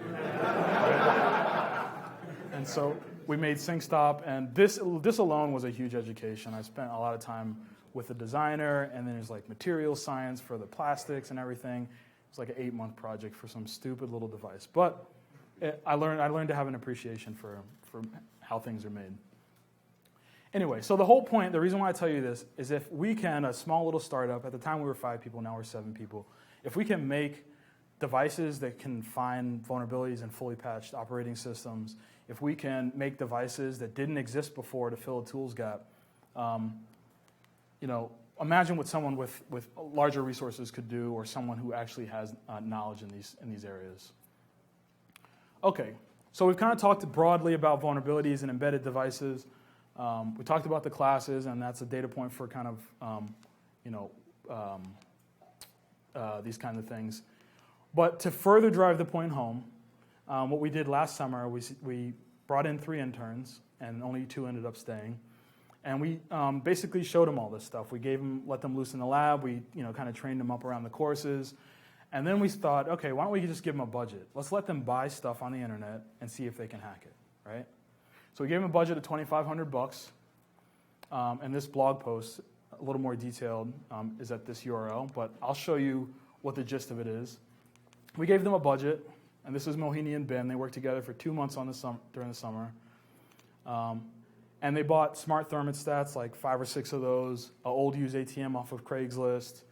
Speaker 1: And so we made SingStop, and this alone was a huge education. I spent a lot of time with the designer, and then there's material science for the plastics and everything. It's like an 8-month project for some stupid little device. But I learned to have an appreciation for how things are made. Anyway, so the whole point, the reason why I tell you this, is if we can, a small little startup, at the time we were 5 people, now we're 7 people, if we can make devices that can find vulnerabilities in fully patched operating systems, if we can make devices that didn't exist before to fill a tools gap, imagine what someone with larger resources could do, or someone who actually has knowledge in these areas. Okay, so we've kind of talked broadly about vulnerabilities in embedded devices. We talked about the classes, and that's a data point for kind of these kinds of things. But to further drive the point home, what we did last summer, we brought in 3 interns, and only 2 ended up staying. And we basically showed them all this stuff. We let them loose in the lab. We kind of trained them up around the courses. And then we thought, okay, why don't we just give them a budget? Let's let them buy stuff on the internet and see if they can hack it, right? So we gave them a budget of $2,500. And this blog post, a little more detailed, is at this URL. But I'll show you what the gist of it is. We gave them a budget, and this is Mohini and Ben. They worked together for 2 months during the summer. And they bought smart thermostats, 5 or 6 of those, an old used ATM off of Craigslist.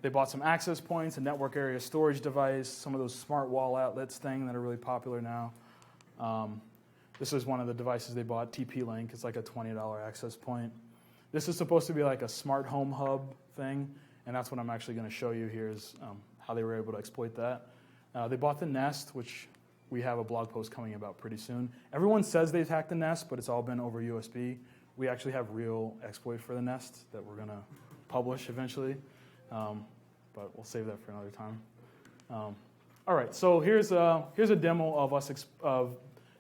Speaker 1: They bought some access points, a network area storage device, some of those smart wall outlets thing that are really popular now. This is one of the devices they bought, TP-Link. It's like a $20 access point. This is supposed to be like a smart home hub thing, and that's what I'm actually going to show you here is how they were able to exploit that. They bought the Nest, which we have a blog post coming about pretty soon. Everyone says they've hacked the Nest, but it's all been over USB. We actually have real exploit for the Nest that we're going to publish eventually, but we'll save that for another time. All right, so here's a demo of of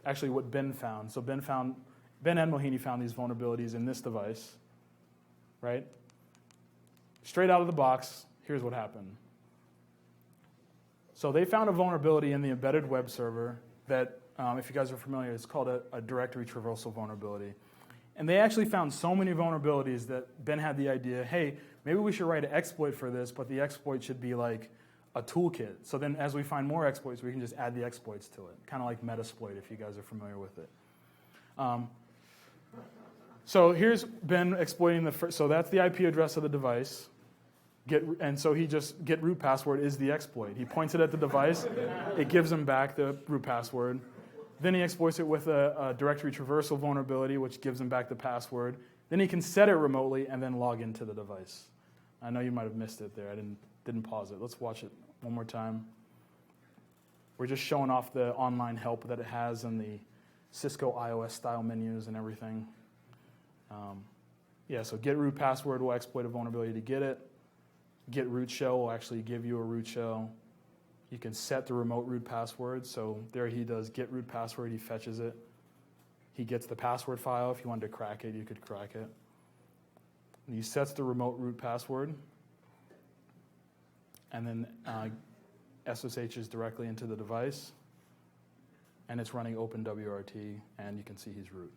Speaker 1: actually what Ben found. So Ben and Mohini found these vulnerabilities in this device, right? Straight out of the box, here's what happened. So they found a vulnerability in the embedded web server that, if you guys are familiar, it's called a directory traversal vulnerability. And they actually found so many vulnerabilities that Ben had the idea, hey, maybe we should write an exploit for this, but the exploit should be like a toolkit. So then as we find more exploits, we can just add the exploits to it, kind of like Metasploit if you guys are familiar with it. So here's Ben exploiting the first, so that's the IP address of the device. And so get root password is the exploit. He points it at the device, it gives him back the root password. Then he exploits it with a directory traversal vulnerability, which gives him back the password. Then he can set it remotely and then log into the device. I know you might have missed it there. I didn't pause it. Let's watch it one more time. We're just showing off the online help that it has and the Cisco iOS style menus and everything. So get root password will exploit a vulnerability to get it. Get root shell will actually give you a root shell. You can set the remote root password. So there he does get root password. He fetches it. He gets the password file. If you wanted to crack it, you could crack it. And he sets the remote root password. And then SSHs directly into the device. And it's running OpenWRT, and you can see he's root.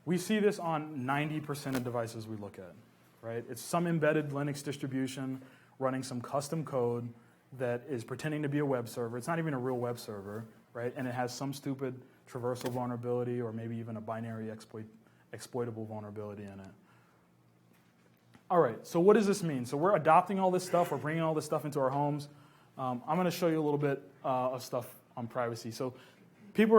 Speaker 1: We see this on 90% of devices we look at, right? It's some embedded Linux distribution running some custom code that is pretending to be a web server. It's not even a real web server, right? And it has some stupid traversal vulnerability or maybe even a binary exploitable vulnerability in it. All right, so what does this mean? So we're adopting all this stuff. We're bringing all this stuff into our homes. I'm going to show you a little bit of stuff on privacy. So people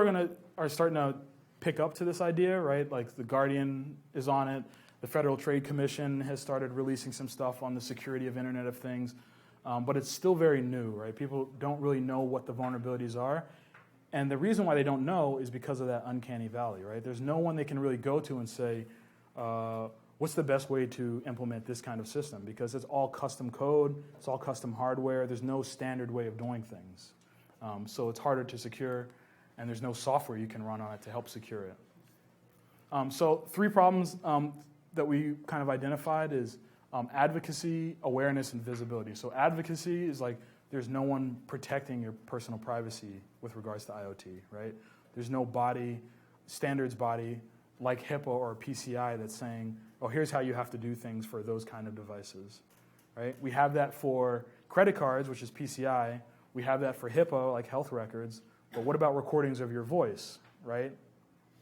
Speaker 1: are starting to pick up to this idea, right? Like The Guardian is on it. The Federal Trade Commission has started releasing some stuff on the security of Internet of Things. But it's still very new, right? People don't really know what the vulnerabilities are. And the reason why they don't know is because of that uncanny valley, right? There's no one they can really go to and say, what's the best way to implement this kind of system? Because it's all custom code, it's all custom hardware, there's no standard way of doing things. So it's harder to secure, and there's no software you can run on it to help secure it. So 3 problems that we kind of identified is advocacy, awareness, and visibility. So advocacy is like there's no one protecting your personal privacy with regards to IoT, right? There's no standards body like HIPAA or PCI that's saying, oh, here's how you have to do things for those kind of devices, right? We have that for credit cards, which is PCI. We have that for HIPAA, like health records. But what about recordings of your voice, right?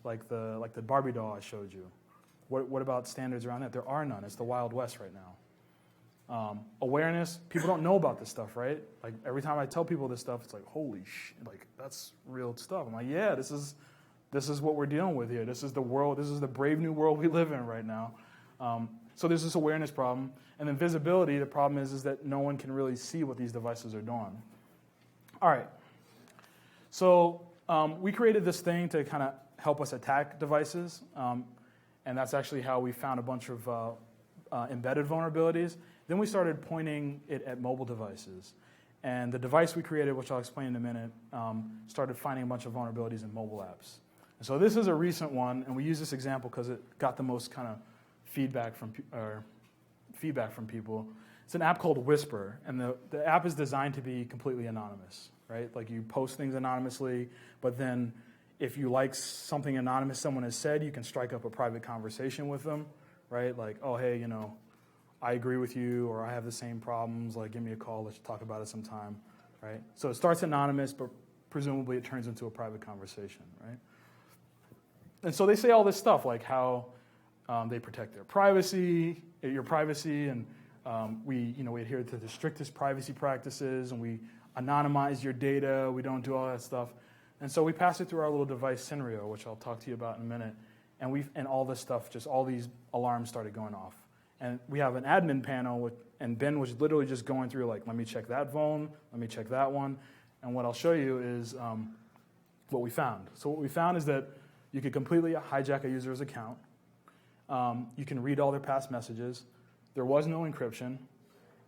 Speaker 1: Like the Barbie doll I showed you. What about standards around that? There are none. It's the Wild West right now. Awareness, people don't know about this stuff, right? Like every time I tell people this stuff, it's like, holy shit, like that's real stuff. I'm like, yeah, this is what we're dealing with here. This is the world, this is the brave new world we live in right now. So there's this awareness problem. And then visibility, the problem is that no one can really see what these devices are doing. All right. So we created this thing to kind of help us attack devices. And that's actually how we found a bunch of embedded vulnerabilities. Then we started pointing it at mobile devices. And the device we created, which I'll explain in a minute, started finding a bunch of vulnerabilities in mobile apps. And so this is a recent one, and we use this example because it got the most kind of feedback from people. It's an app called Whisper, and the app is designed to be completely anonymous, right? Like you post things anonymously, but then if you like something anonymous someone has said, you can strike up a private conversation with them, right? Like, oh, hey, I agree with you, or I have the same problems, like give me a call, let's talk about it sometime, right? So it starts anonymous, but presumably it turns into a private conversation, right? And so they say all this stuff, like how they protect your privacy, and we adhere to the strictest privacy practices, and we anonymize your data, we don't do all that stuff. And so we pass it through our little device, Synrio, which I'll talk to you about in a minute, and all this stuff, just all these alarms started going off. And we have an admin panel, and Ben was literally just going through, like, let me check that phone, let me check that one. And what I'll show you is what we found. So what we found is that you could completely hijack a user's account. You can read all their past messages. There was no encryption.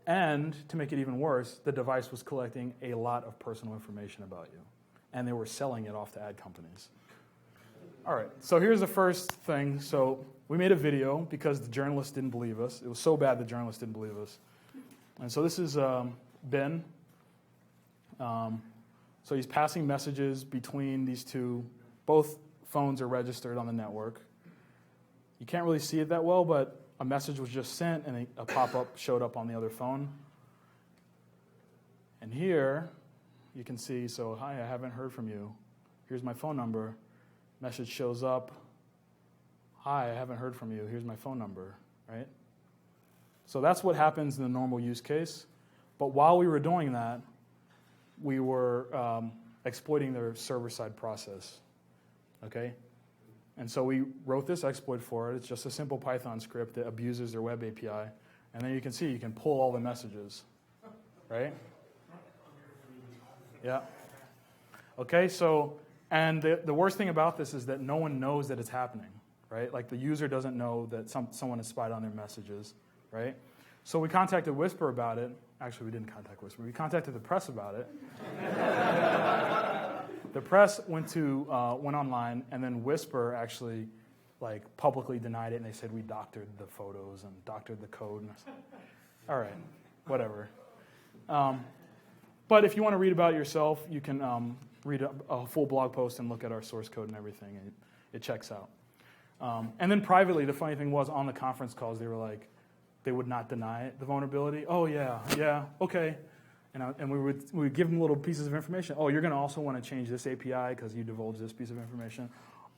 Speaker 1: And to make it even worse, the device was collecting a lot of personal information about you. And they were selling it off to ad companies. All right, so here's the first thing. So we made a video because the journalists didn't believe us. It was so bad the journalists didn't believe us. And so this is Ben. So he's passing messages between these two. Both phones are registered on the network. You can't really see it that well, but a message was just sent and a pop-up showed up on the other phone. And here you can see, so, hi, I haven't heard from you. Here's my phone number. Message shows up. Hi, I haven't heard from you. Here's my phone number, right? So that's what happens in the normal use case. But while we were doing that, we were exploiting their server-side process, okay? And so we wrote this exploit for it. It's just a simple Python script that abuses their web API. And then you can see you can pull all the messages, right? Yeah. Okay, so, and the worst thing about this is that no one knows that it's happening, right? Like the user doesn't know that someone has spied on their messages, right? So we contacted Whisper about it. Actually, we didn't contact Whisper. We contacted the press about it. The press went online, and then Whisper actually like publicly denied it, and they said we doctored the photos and doctored the code. And I said, all right, whatever. But if you want to read about it yourself, you can read a full blog post and look at our source code and everything, and it checks out. And then privately, the funny thing was on the conference calls, they were like, they would not deny the vulnerability. Oh, yeah, okay. And we would give them little pieces of information. Oh, you're going to also want to change this API because you divulged this piece of information.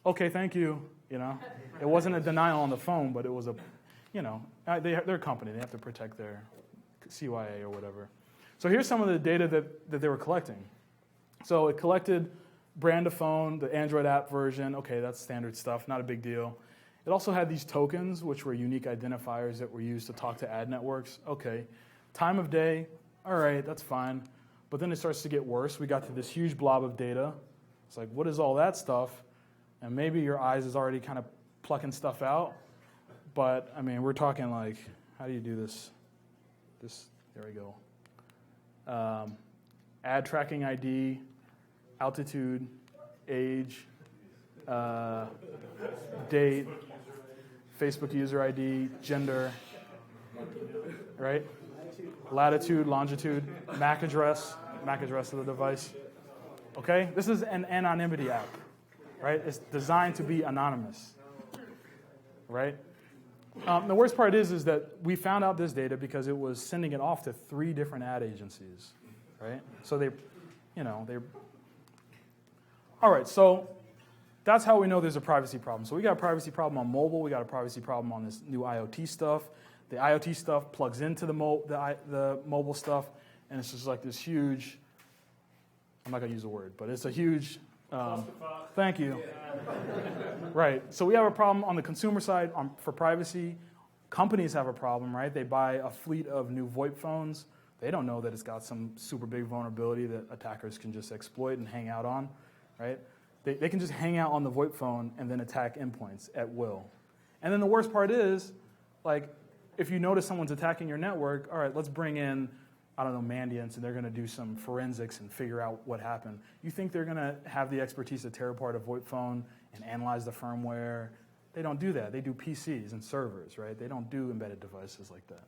Speaker 1: Okay, thank you. You know, it wasn't a denial on the phone, but it was a, you know, they're a company. They have to protect their CYA or whatever. So here's some of the data that they were collecting. So it collected brand of phone, the Android app version. Okay, that's standard stuff, not a big deal. It also had these tokens, which were unique identifiers that were used to talk to ad networks. Okay, time of day. All right, that's fine. But then it starts to get worse. We got to this huge blob of data. It's like, what is all that stuff? And maybe your eyes is already kind of plucking stuff out. But, I mean, we're talking like, how do you do this? There we go. Ad tracking ID, altitude, age, date, Facebook user ID, gender, right? Latitude, longitude, MAC address of the device. Okay? This is an anonymity app, right? It's designed to be anonymous, right? The worst part is that we found out this data because it was sending it off to 3 different ad agencies, right? So all right, so that's how we know there's a privacy problem. So we got a privacy problem on mobile. We got a privacy problem on this new IoT stuff. The IoT stuff plugs into the mobile stuff, and it's just like this huge, I'm not going to use the word, but it's a huge, thank you. Right, so we have a problem on the consumer side for privacy. Companies have a problem, right? They buy a fleet of new VoIP phones. They don't know that it's got some super big vulnerability that attackers can just exploit and hang out on, right? They can just hang out on the VoIP phone and then attack endpoints at will. And then the worst part is, like, if you notice someone's attacking your network, all right, let's bring in, I don't know, Mandiants, and they're going to do some forensics and figure out what happened. You think they're going to have the expertise to tear apart a VoIP phone and analyze the firmware? They don't do that. They do PCs and servers, right? They don't do embedded devices like that.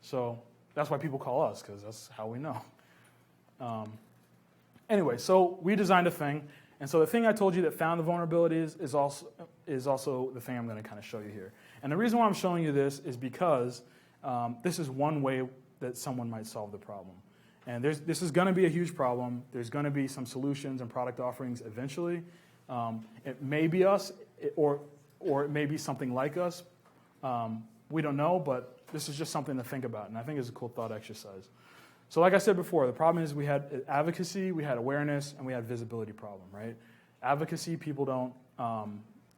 Speaker 1: So that's why people call us, because that's how we know. Anyway, so we designed a thing. And so the thing I told you that found the vulnerabilities is also the thing I'm going to kind of show you here. And the reason why I'm showing you this is because this is one way that someone might solve the problem. And this is going to be a huge problem. There's going to be some solutions and product offerings eventually. It may be us, or it may be something like us. We don't know, but this is just something to think about. And I think it's a cool thought exercise. So like I said before, the problem is we had advocacy, we had awareness, and we had visibility problem, right? Advocacy, people don't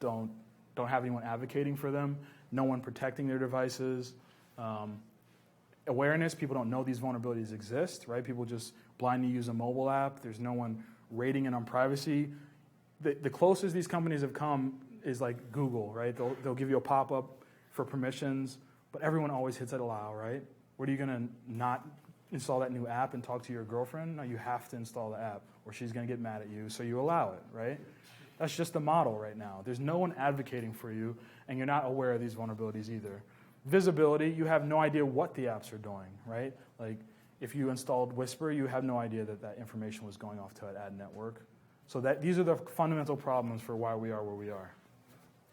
Speaker 1: have anyone advocating for them, no one protecting their devices. Awareness, people don't know these vulnerabilities exist, right? People just blindly use a mobile app. There's no one rating it on privacy. The closest these companies have come is like Google, right? They'll give you a pop-up for permissions, but everyone always hits it allow, right? What are you going to not install that new app and talk to your girlfriend? No, you have to install the app or she's going to get mad at you, so you allow it, right? That's just the model right now. There's no one advocating for you, and you're not aware of these vulnerabilities either. Visibility, you have no idea what the apps are doing, right? Like, if you installed Whisper, you have no idea that that information was going off to an ad network. So these are the fundamental problems for why we are where we are.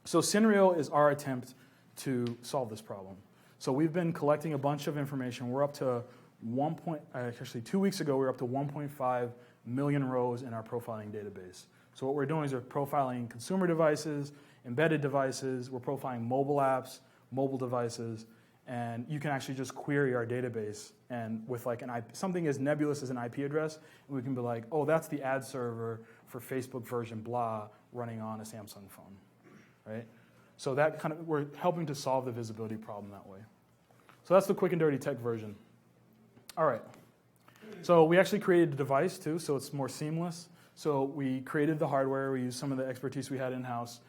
Speaker 1: So Cinrio is our attempt to solve this problem. So we've been collecting a bunch of information. We're up to 2 weeks ago, we were up to 1.5 million rows in our profiling database. So what we're doing is we're profiling consumer devices, embedded devices, we're profiling mobile apps, mobile devices, and you can actually just query our database and with like something as nebulous as an IP address, and we can be like, oh, that's the ad server for Facebook version blah running on a Samsung phone, right? So that we're helping to solve the visibility problem that way. So that's the quick and dirty tech version. All right. So we actually created a device too, so it's more seamless. So we created the hardware, we used some of the expertise we had in-house,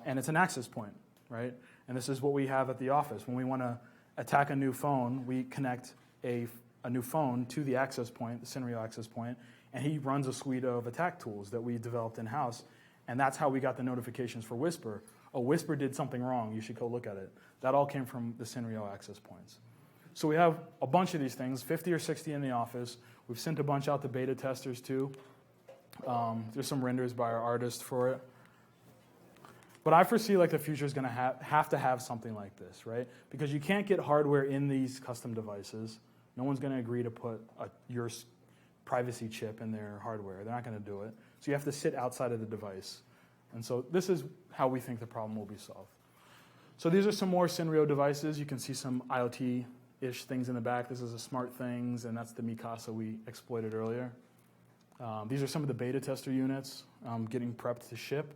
Speaker 1: and it's an access point, right? And this is what we have at the office. When we want to attack a new phone, we connect a new phone to the access point, the Cinrio access point, and he runs a suite of attack tools that we developed in-house, and that's how we got the notifications for Whisper. Oh, Whisper did something wrong, you should go look at it. That all came from the Cinrio access points. So we have a bunch of these things, 50 or 60 in the office. We've sent a bunch out to beta testers too. There's some renders by our artist for it. But I foresee like the future is going to have to have something like this, right? Because you can't get hardware in these custom devices. No one's going to agree to put your privacy chip in their hardware. They're not going to do it. So you have to sit outside of the device. And so this is how we think the problem will be solved. So these are some more Cinrio devices. You can see some IoT-ish things in the back. This is a SmartThings, and that's the Mikasa we exploited earlier. These are some of the beta tester units getting prepped to ship.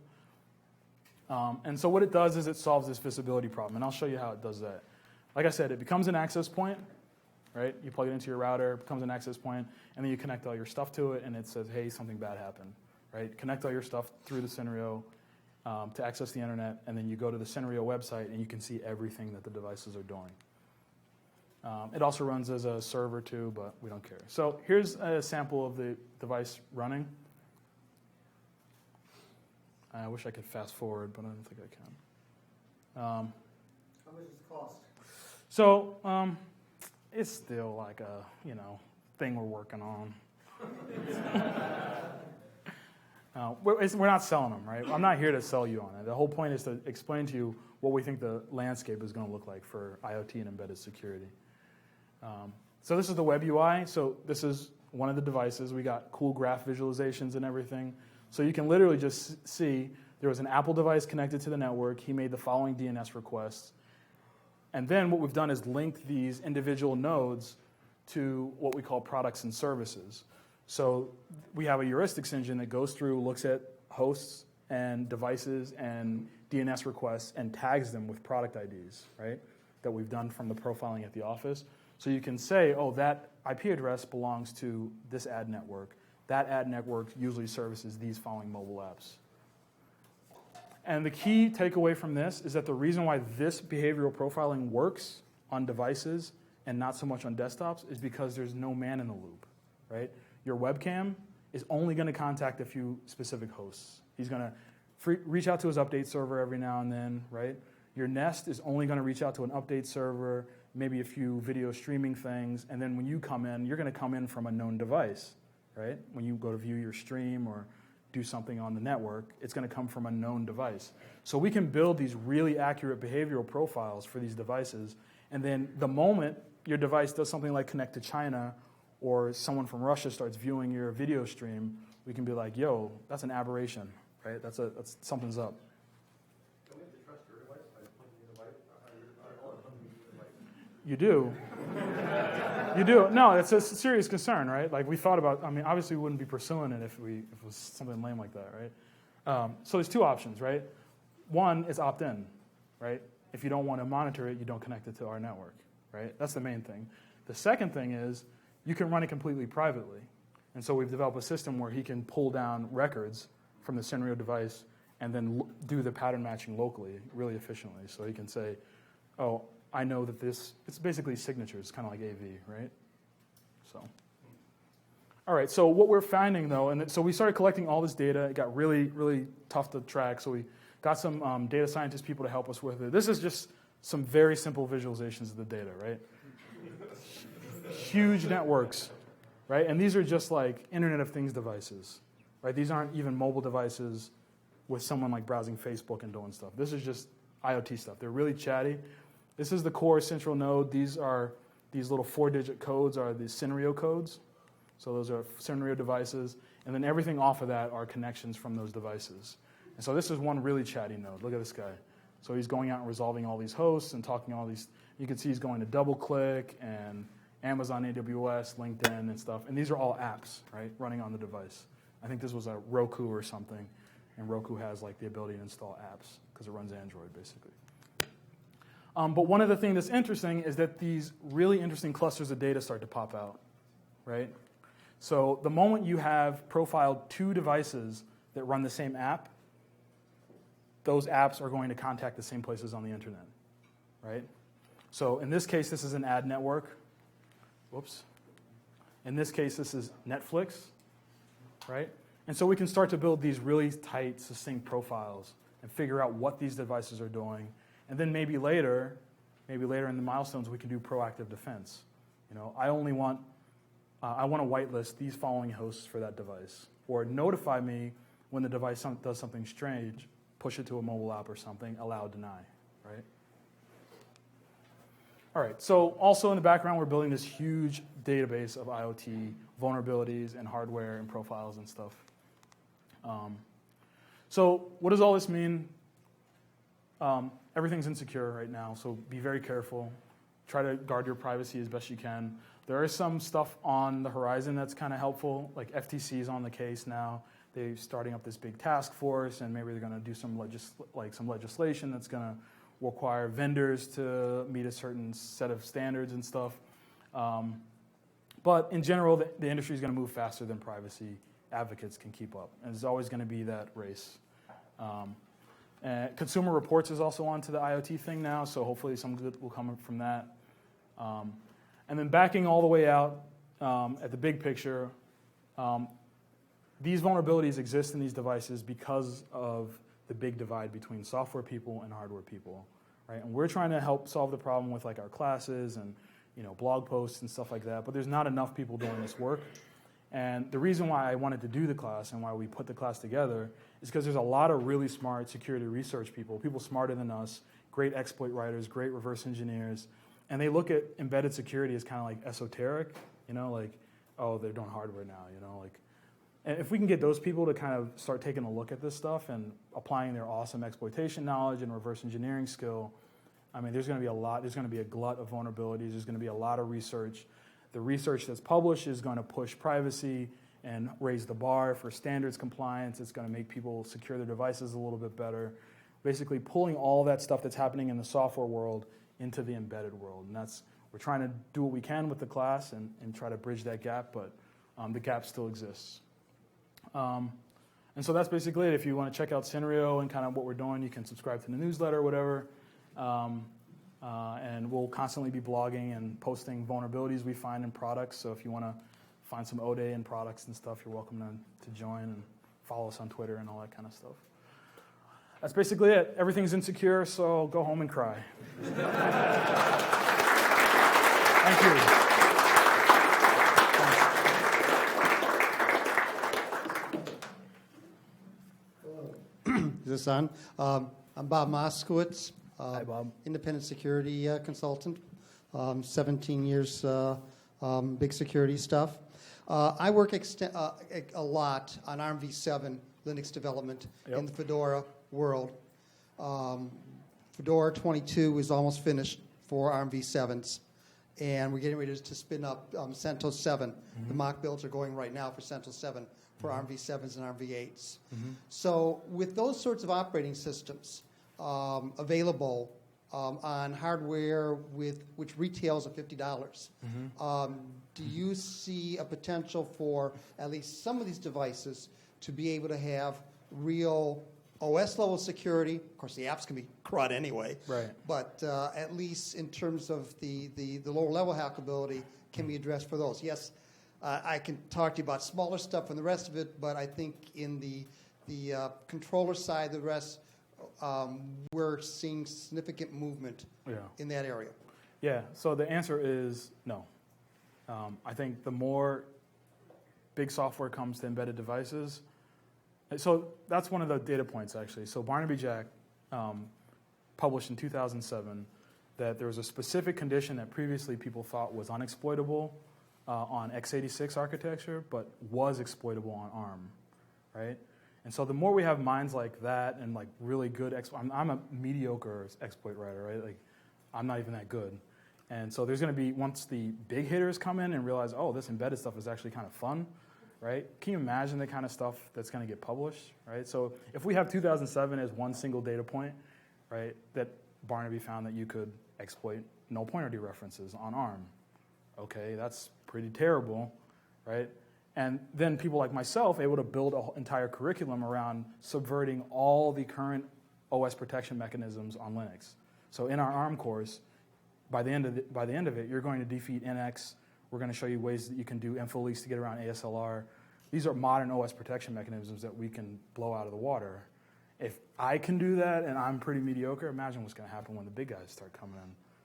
Speaker 1: And so what it does is it solves this visibility problem, and I'll show you how it does that. Like I said, it becomes an access point, right? You plug it into your router, it becomes an access point, and then you connect all your stuff to it, and it says, hey, something bad happened, right? Connect all your stuff through the Cinrio to access the internet, and then you go to the Cinrio website, and you can see everything that the devices are doing. It also runs as a server too, but we don't care. So here's a sample of the device running. I wish I could fast forward, but I don't think I can.
Speaker 8: How much does it cost?
Speaker 1: So it's still like a thing we're working on. We're not selling them, right? I'm not here to sell you on it. The whole point is to explain to you what we think the landscape is going to look like for IoT and embedded security. So this is the web UI. So this is one of the devices. We got cool graph visualizations and everything. So you can literally just see there was an Apple device connected to the network. He made the following DNS requests. And then what we've done is link these individual nodes to what we call products and services. So we have a heuristics engine that goes through, looks at hosts and devices and DNS requests and tags them with product IDs, right, that we've done from the profiling at the office. So you can say, oh, that IP address belongs to this ad network. That ad network usually services these following mobile apps. And the key takeaway from this is that the reason why this behavioral profiling works on devices and not so much on desktops is because there's no man in the loop, right? Your webcam is only going to contact a few specific hosts. He's going to reach out to his update server every now and then, right? Your Nest is only going to reach out to an update server, maybe a few video streaming things, and then when you come in, you're going to come in from a known device, right? When you go to view your stream or do something on the network, it's going to come from a known device. So we can build these really accurate behavioral profiles for these devices, and then the moment your device does something like connect to China or someone from Russia starts viewing your video stream, we can be like, yo, that's an aberration, right? That's something's up.
Speaker 8: Don't we have to trust your device by pointing your device?
Speaker 1: You do. You do. No, it's a serious concern, right? Like we thought about, obviously we wouldn't be pursuing it if it was something lame like that, right? So there's two options, right? One is opt-in, right? If you don't want to monitor it, you don't connect it to our network, right? That's the main thing. The second thing is you can run it completely privately. And so we've developed a system where he can pull down records from the Cinrio device and then do the pattern matching locally really efficiently. So he can say, oh, I know that it's basically signatures, kind of like AV, right? So, all right, so what we're finding though, and so we started collecting all this data. It got really, really tough to track, so we got some data scientist people to help us with it. This is just some very simple visualizations of the data, right? Huge networks, right? And these are just like Internet of Things devices, right? These aren't even mobile devices with someone like browsing Facebook and doing stuff. This is just IoT stuff. They're really chatty. This is the core central node. These little 4-digit codes are the Cinero codes. So those are Cinero devices. And then everything off of that are connections from those devices. And so this is one really chatty node. Look at this guy. So he's going out and resolving all these hosts and talking all these. You can see he's going to DoubleClick and Amazon AWS, LinkedIn, and stuff. And these are all apps, right, running on the device. I think this was a Roku or something. And Roku has like the ability to install apps because it runs Android, basically. But one of the things that's interesting is that these really interesting clusters of data start to pop out, right? So the moment you have profiled 2 devices that run the same app, those apps are going to contact the same places on the internet, right? So in this case, this is an ad network. Whoops. In this case, this is Netflix, right? And so we can start to build these really tight, succinct profiles and figure out what these devices are doing. And then maybe later in the milestones, we can do proactive defense. You know, I want to whitelist these following hosts for that device, or notify me when the device does something strange, push it to a mobile app or something, allow, deny, right? All right, so also in the background, we're building this huge database of IoT vulnerabilities and hardware and profiles and stuff. So what does all this mean? Everything's insecure right now, so be very careful. Try to guard your privacy as best you can. There is some stuff on the horizon that's kind of helpful, like FTC is on the case now. They're starting up this big task force, and maybe they're going to do some legislation that's going to require vendors to meet a certain set of standards and stuff. But in general, the industry is going to move faster than privacy advocates can keep up, and there's always going to be that race. And Consumer Reports is also onto the IoT thing now, so hopefully some good will come from that. And then backing all the way out at the big picture, these vulnerabilities exist in these devices because of the big divide between software people and hardware people, right? And we're trying to help solve the problem with like our classes and blog posts and stuff like that, but there's not enough people doing this work. And the reason why I wanted to do the class and why we put the class together is because there's a lot of really smart security research people smarter than us, great exploit writers, great reverse engineers, and they look at embedded security as kind of like esoteric, like, oh, they're doing hardware now, like. And if we can get those people to kind of start taking a look at this stuff and applying their awesome exploitation knowledge and reverse engineering skill, I mean, there's going to be a glut of vulnerabilities, there's going to be a lot of research. The research that's published is going to push privacy and raise the bar for standards compliance. It's going to make people secure their devices a little bit better. Basically pulling all that stuff that's happening in the software world into the embedded world. And we're trying to do what we can with the class and try to bridge that gap, but the gap still exists. And so that's basically it. If you want to check out Cinero and kind of what we're doing, you can subscribe to the newsletter or whatever. And we'll constantly be blogging and posting vulnerabilities we find in products. So if you want to find some ODE in products and stuff, you're welcome to join and follow us on Twitter and all that kind of stuff. That's basically it. Everything's insecure, so go home and cry. Thank you.
Speaker 9: Is this on? I'm Bob Moskowitz.
Speaker 1: Hi, Bob.
Speaker 9: Independent security consultant. 17 years big security stuff. I work a lot on ARM v7 Linux development in the Fedora world. Fedora 22 is almost finished for ARM v7s, and we're getting ready to spin up CentOS 7. Mm-hmm. The mock builds are going right now for CentOS 7 for ARM v7s and ARM v8s. Mm-hmm. So with those sorts of operating systems available on hardware which retails at $50, mm-hmm. Do you see a potential for at least some of these devices to be able to have real OS level security, of course, the apps can be crud anyway.
Speaker 1: Right.
Speaker 9: But at least in terms of the lower level hackability, can be addressed for those. Yes, I can talk to you about smaller stuff and the rest of it, but I think in the controller side, the rest, we're seeing significant movement in that area.
Speaker 1: Yeah, so the answer is no. I think the more big software comes to embedded devices, so that's one of the data points, actually. So Barnaby Jack published in 2007 that there was a specific condition that previously people thought was unexploitable on x86 architecture, but was exploitable on ARM, right? And so the more we have minds like that and like really good, I'm a mediocre exploit writer, right? Like I'm not even that good. And so there's going to be, once the big hitters come in and realize, oh, this embedded stuff is actually kind of fun, right? Can you imagine the kind of stuff that's going to get published, right? So if we have 2007 as one single data point, right, that Barnaby found that you could exploit null pointer dereferences on ARM, okay, that's pretty terrible, right? And then people like myself able to build an entire curriculum around subverting all the current OS protection mechanisms on Linux. So in our ARM course, by the end of it, you're going to defeat NX. We're going to show you ways that you can do info leaks to get around ASLR. These are modern OS protection mechanisms that we can blow out of the water. If I can do that and I'm pretty mediocre, imagine what's going to happen when the big guys start coming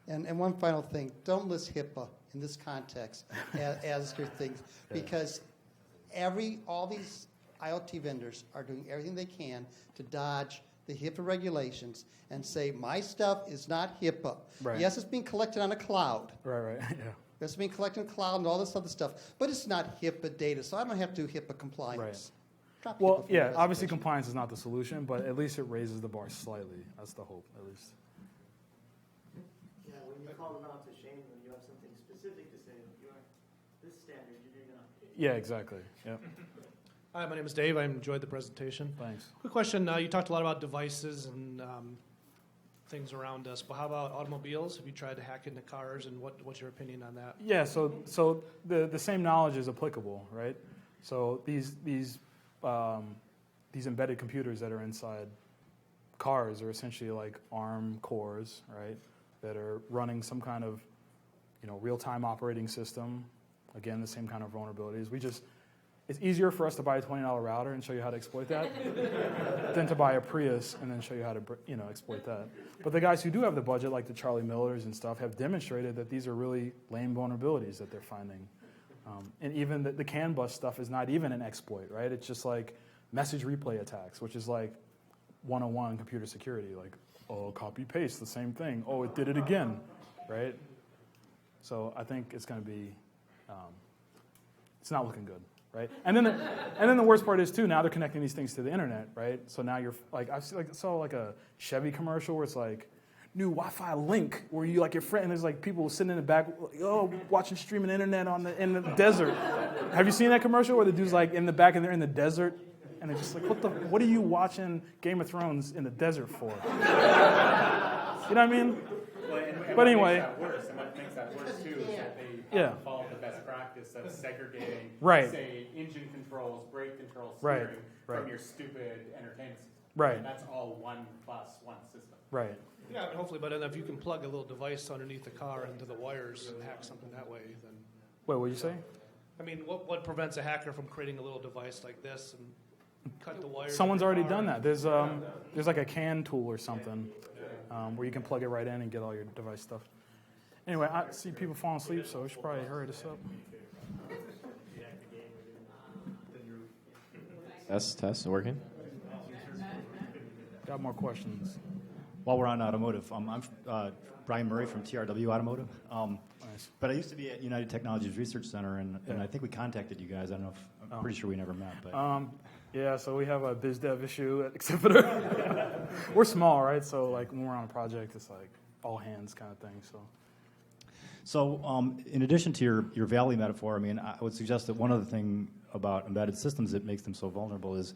Speaker 1: in.
Speaker 9: And one final thing, don't list HIPAA in this context as your thing, because all these IoT vendors are doing everything they can to dodge the HIPAA regulations and say, my stuff is not HIPAA.
Speaker 1: Right.
Speaker 9: Yes, it's being collected on a cloud.
Speaker 1: Right, yeah.
Speaker 9: It's being collected in the cloud and all this other stuff, but it's not HIPAA data, so I don't have to do HIPAA compliance. Drop
Speaker 1: Well,
Speaker 9: HIPAA from
Speaker 1: yeah,
Speaker 9: your
Speaker 1: obviously
Speaker 9: presentation.
Speaker 1: compliance is not the solution, but at least it raises the bar slightly. That's the hope, at least.
Speaker 10: Yeah, when you call them out to shame them, you have something specific to say. You are this standard, you're doing enough.
Speaker 1: Yeah, exactly. Yep.
Speaker 11: Hi, my name is Dave. I enjoyed the presentation.
Speaker 1: Thanks.
Speaker 11: Quick question. You talked a lot about devices and things around us, but how about automobiles? Have you tried to hack into cars, and what's your opinion on that?
Speaker 1: Yeah, so the same knowledge is applicable, right? So these embedded computers that are inside cars are essentially like ARM cores, right? That are running some kind of, real-time operating system. Again, the same kind of vulnerabilities. It's easier for us to buy a $20 router and show you how to exploit that than to buy a Prius and then show you how to, exploit that. But the guys who do have the budget, like the Charlie Millers and stuff, have demonstrated that these are really lame vulnerabilities that they're finding. And even the CAN bus stuff is not even an exploit, right? It's just like message replay attacks, which is like 101 computer security. Like, oh, copy paste, the same thing. Oh, it did it again, right? So I think it's going to be, it's not looking good. Right, and then the worst part is too. Now they're connecting these things to the internet, right? So now you're like, I saw a Chevy commercial where it's like, new Wi-Fi link, where you like your friend, and there's like people sitting in the back, watching streaming internet in the desert. Have you seen that commercial where the dude's like in the back and they're in the desert, and they're just like, what are you watching Game of Thrones in the desert for? You know what I mean? But anyway.
Speaker 6: What makes that worse too is that they follow the best practice of segregating, say, engine controls, brake controls, steering from your stupid entertainment system.
Speaker 1: Right.
Speaker 6: And that's all one system.
Speaker 1: Right.
Speaker 11: Yeah, hopefully, but if you can plug a little device underneath the car into the wires and hack something that way, then...
Speaker 1: Wait, what did you say?
Speaker 11: I mean, what prevents a hacker from creating a little device like this and cut the wires?
Speaker 1: Someone's already done that. There's like a CAN tool or something where you can plug it right in and get all your device stuff. Anyway, I see people falling asleep, so we should probably hurry this up.
Speaker 2: Test, working?
Speaker 1: Got more questions.
Speaker 12: While we're on automotive, I'm Brian Murray from TRW Automotive.
Speaker 1: Nice.
Speaker 12: But I used to be at United Technologies Research Center, and I think we contacted you guys. I don't know if, I'm pretty sure we never met. But
Speaker 1: yeah, so we have a biz dev issue at Exhibitor. We're small, right? So like when we're on a project, it's like all hands kind of thing.
Speaker 12: So in addition to your Valley metaphor, I mean, I would suggest that one other thing about embedded systems that makes them so vulnerable is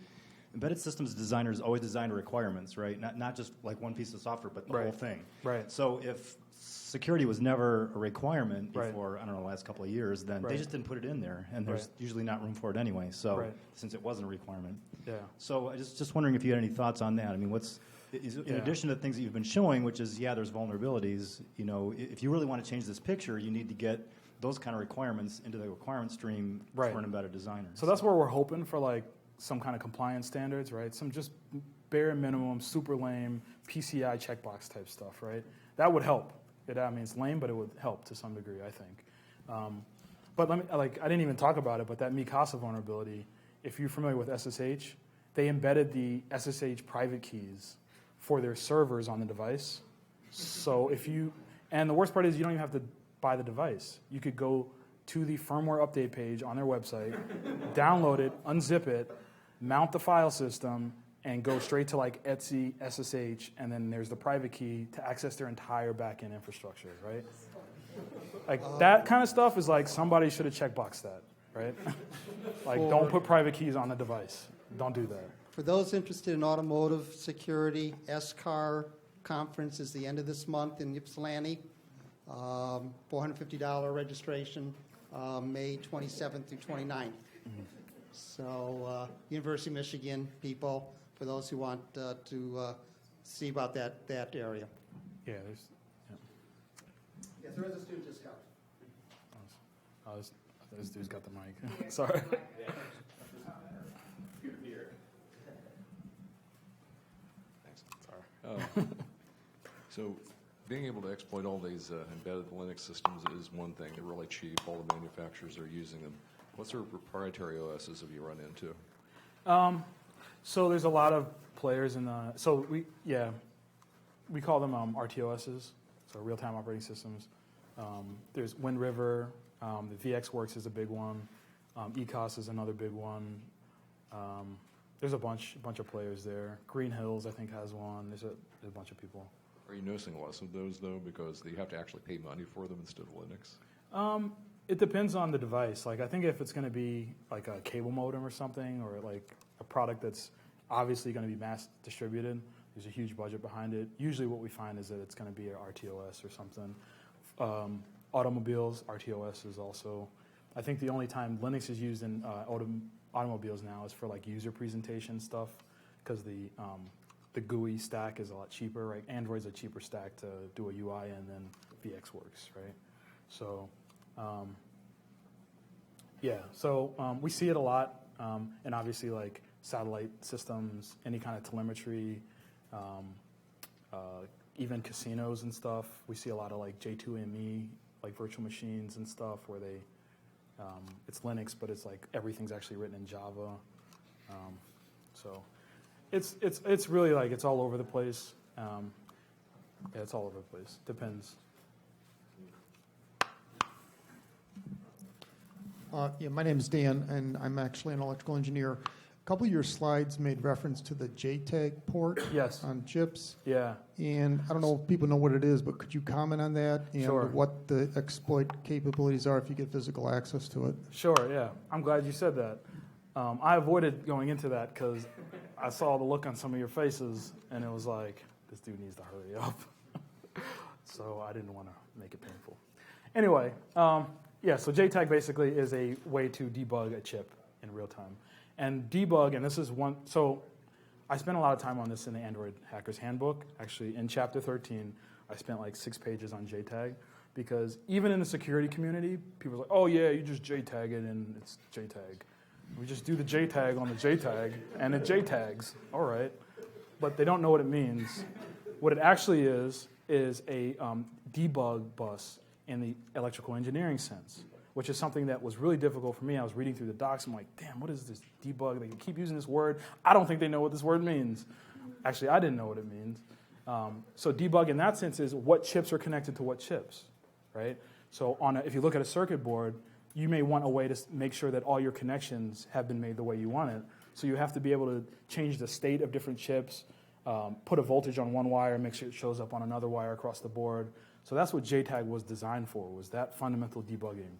Speaker 12: embedded systems designers always design requirements, right? Not just like one piece of software, but the whole thing.
Speaker 1: Right.
Speaker 12: So if security was never a requirement
Speaker 1: Right.
Speaker 12: before, I don't know, the last couple of years, then
Speaker 1: Right.
Speaker 12: they just didn't put it in there, and there's
Speaker 1: Right.
Speaker 12: usually not room for it anyway, so,
Speaker 1: Right.
Speaker 12: since it wasn't a requirement.
Speaker 1: Yeah.
Speaker 12: So I just wondering if you had any thoughts on that. I mean, in
Speaker 1: Yeah.
Speaker 12: addition to things that you've been showing, which is, yeah, there's vulnerabilities, you know, if you really want to change this picture, you need to get those kind of requirements into the requirement stream
Speaker 1: Right.
Speaker 12: for an embedded designer.
Speaker 1: So that's where we're hoping for like some kind of compliance standards, right? Some just bare minimum, super lame PCI checkbox type stuff, right? That would help. I mean, it's lame, but it would help to some degree, I think. But let me, I didn't even talk about it, but that Mikasa vulnerability, if you're familiar with SSH, they embedded the SSH private keys for their servers on the device. So and the worst part is you don't even have to buy the device. You could go to the firmware update page on their website, download it, unzip it, mount the file system, and go straight to like Etsy, SSH, and then there's the private key to access their entire backend infrastructure, right? Like that kind of stuff is like somebody should have checkboxed that, right? Like don't put private keys on the device. Don't do that.
Speaker 9: For those interested in automotive security, SCAR conference is the end of this month in Ypsilanti. $450 registration, May 27th through 29th. So University of Michigan people, for those who want to see about that area.
Speaker 1: Yeah,
Speaker 9: Yes, there is a student discount.
Speaker 1: this dude's got the mic. Sorry.
Speaker 8: So being able to exploit all these embedded Linux systems is one thing. They're really cheap. All the manufacturers are using them. What sort of proprietary OSs have you run into?
Speaker 1: So there's a lot of players in the. So we call them RTOSs, so real-time operating systems. There's Wind River. The VxWorks is a big one. ECOS is another big one. There's a bunch of players there. Green Hills, I think, has one. There's a bunch of people.
Speaker 8: Are you noticing less of those, though, because you have to actually pay money for them instead of Linux?
Speaker 1: It depends on the device. Like, I think if it's going to be like a cable modem or something, or like a product that's obviously going to be mass distributed, there's a huge budget behind it. Usually what we find is that it's going to be an RTOS or something. Automobiles, RTOS is also. I think the only time Linux is used in automobiles now is for like user presentation stuff, because the GUI stack is a lot cheaper, right? Android's a cheaper stack to do a UI in than VxWorks, right? So, we see it a lot, and obviously like satellite systems, any kind of telemetry, even casinos and stuff. We see a lot of like J2ME, like virtual machines and stuff, where they it's Linux, but it's like everything's actually written in Java. So it's really like it's all over the place. It's all over the place. Depends.
Speaker 13: My name is Dan, and I'm actually an electrical engineer. A couple of your slides made reference to the JTAG port on chips.
Speaker 1: Yeah.
Speaker 13: And I don't know if people know what it is, but could you comment on that and
Speaker 1: Sure.
Speaker 13: what the exploit capabilities are if you get physical access to it?
Speaker 1: Sure, yeah. I'm glad you said that. I avoided going into that because I saw the look on some of your faces, and it was like, this dude needs to hurry up. So I didn't want to make it painful. Anyway, so JTAG basically is a way to debug a chip in real time. And debug, and this is one, so I spent a lot of time on this in the Android Hacker's Handbook. Actually, in chapter 13, I spent like 6 pages on JTAG, because even in the security community, people are like, oh yeah, you just JTAG it and it's JTAG. We just do the JTAG on the JTAG and it JTAGs, all right. But they don't know what it means. What it actually is a debug bus in the electrical engineering sense, which is something that was really difficult for me. I was reading through the docs. I'm like, damn, what is this debug? They keep using this word. I don't think they know what this word means. Actually, I didn't know what it means. So debug in that sense is what chips are connected to what chips, right? So if you look at a circuit board, you may want a way to make sure that all your connections have been made the way you want it. So you have to be able to change the state of different chips, put a voltage on one wire, make sure it shows up on another wire across the board. So that's what JTAG was designed for, was that fundamental debugging.